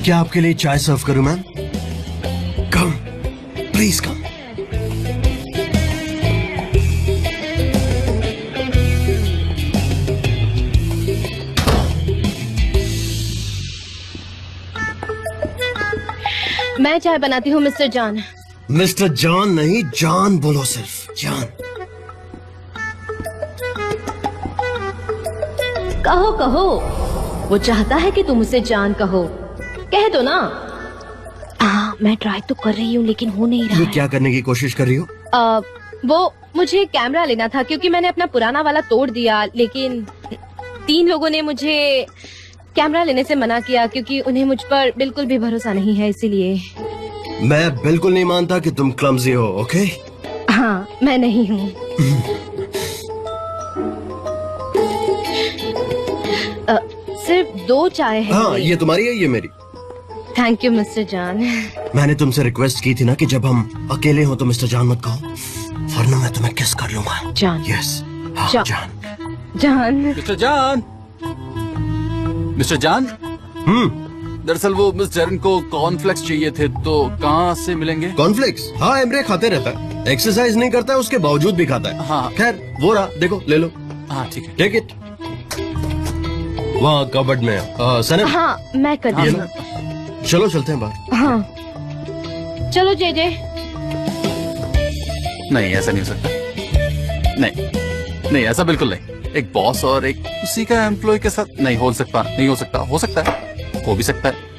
क्या आपके लिए चाय सर्व करूं मैम? Come, please come. मैं चाय बनाती हूँ मिस्टर जान। मिस्टर जॉन नहीं, जान बोलो, सिर्फ जान। कहो कहो, वो चाहता है कि तुम उसे जान कहो। कह दो ना। मैं ट्राई तो कर रही हूँ लेकिन हो नहीं रहा ये है। क्या करने की कोशिश कर रही हो? वो मुझे कैमरा लेना था, क्योंकि मैंने अपना पुराना वाला तोड़ दिया, लेकिन 3 लोगों ने मुझे कैमरा लेने से मना किया, क्योंकि उन्हें मुझ पर बिल्कुल भी भरोसा नहीं है, इसीलिए। मैं बिल्कुल नहीं मानता कि तुम क्लमजी हो, ओके? हाँ, मैं नहीं हूँ। सिर्फ 2 चाय है। हाँ, ये तुम्हारी है, ये मेरी। थैंक यू मिस्टर जान। मैंने तुमसे रिक्वेस्ट की थी ना कि जब हम अकेले हो तो मिस्टर जान मत कहो, वरना मैं तुम्हें किस कर लूंगा। जान। यस, हाँ जान। जान। मिस्टर जान, मिस्टर जान। दरअसल वो मिस जैरन को कॉर्नफ्लेक्स चाहिए थे, तो कहाँ से मिलेंगे? कॉर्नफ्लेक्स? हाँ, एमरे खाते रहता है, एक्सरसाइज नहीं करता है, उसके बावजूद भी खाता है। हाँ। खैर, वो रहा, देखो, ले लो। हाँ ठीक है। Take it. वहाँ कबर्ड में है। सनम, हाँ, मैं कर ये दी। लो। चलो चलते हैं बाहर। हाँ, चलो जे जे। नहीं, ऐसा नहीं हो सकता। नहीं नहीं, ऐसा बिल्कुल नहीं। एक बॉस और एक उसी का एम्प्लॉय के साथ नहीं हो सकता, नहीं हो सकता। हो सकता है, हो भी सकता है।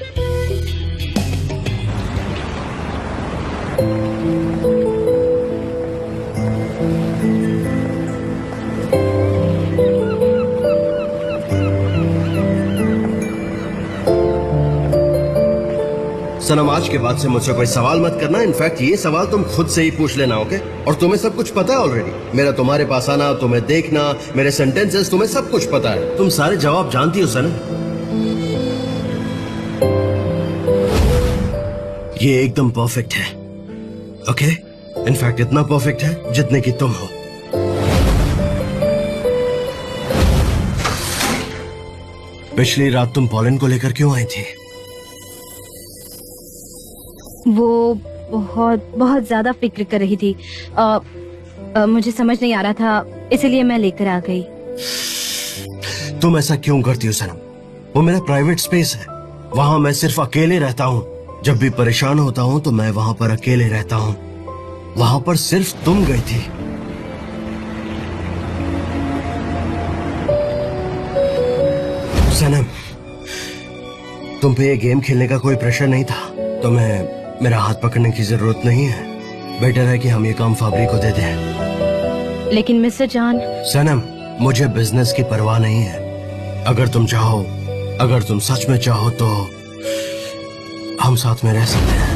सनम, आज के बाद से मुझसे कोई सवाल मत करना। इनफैक्ट ये सवाल तुम खुद से ही पूछ लेना, ओके? और तुम्हें सब कुछ पता है ऑलरेडी। मेरा तुम्हारे पास आना, तुम्हें देखना, मेरे सेंटेंसेस, तुम्हें सब कुछ पता है। तुम सारे जवाब जानती हो सनम। ये एकदम परफेक्ट है, ओके? इनफैक्ट इतना परफेक्ट है जितने की तुम हो। पिछली रात तुम पॉलन को लेकर क्यों आई थी? वो बहुत बहुत ज्यादा फिक्र कर रही थी। मुझे समझ नहीं आ रहा था, इसीलिए मैं लेकर आ गई। तुम ऐसा क्यों करती हो सनम? वो मेरा प्राइवेट स्पेस है, वहां मैं सिर्फ अकेले रहता हूँ। जब भी परेशान होता हूँ तो मैं वहां पर अकेले रहता हूँ। वहां पर सिर्फ तुम गई थी। सनम, तुम पे ये गेम खेलने का कोई प्रेशर नहीं था। तुम्हें मेरा हाथ पकड़ने की जरूरत नहीं है। बेटर है कि हम ये काम फाबरी को दे दें। लेकिन मिस्टर जान। सनम, मुझे बिजनेस की परवाह नहीं है। अगर तुम चाहो, अगर तुम सच में चाहो तो हम साथ में रह सकते हैं।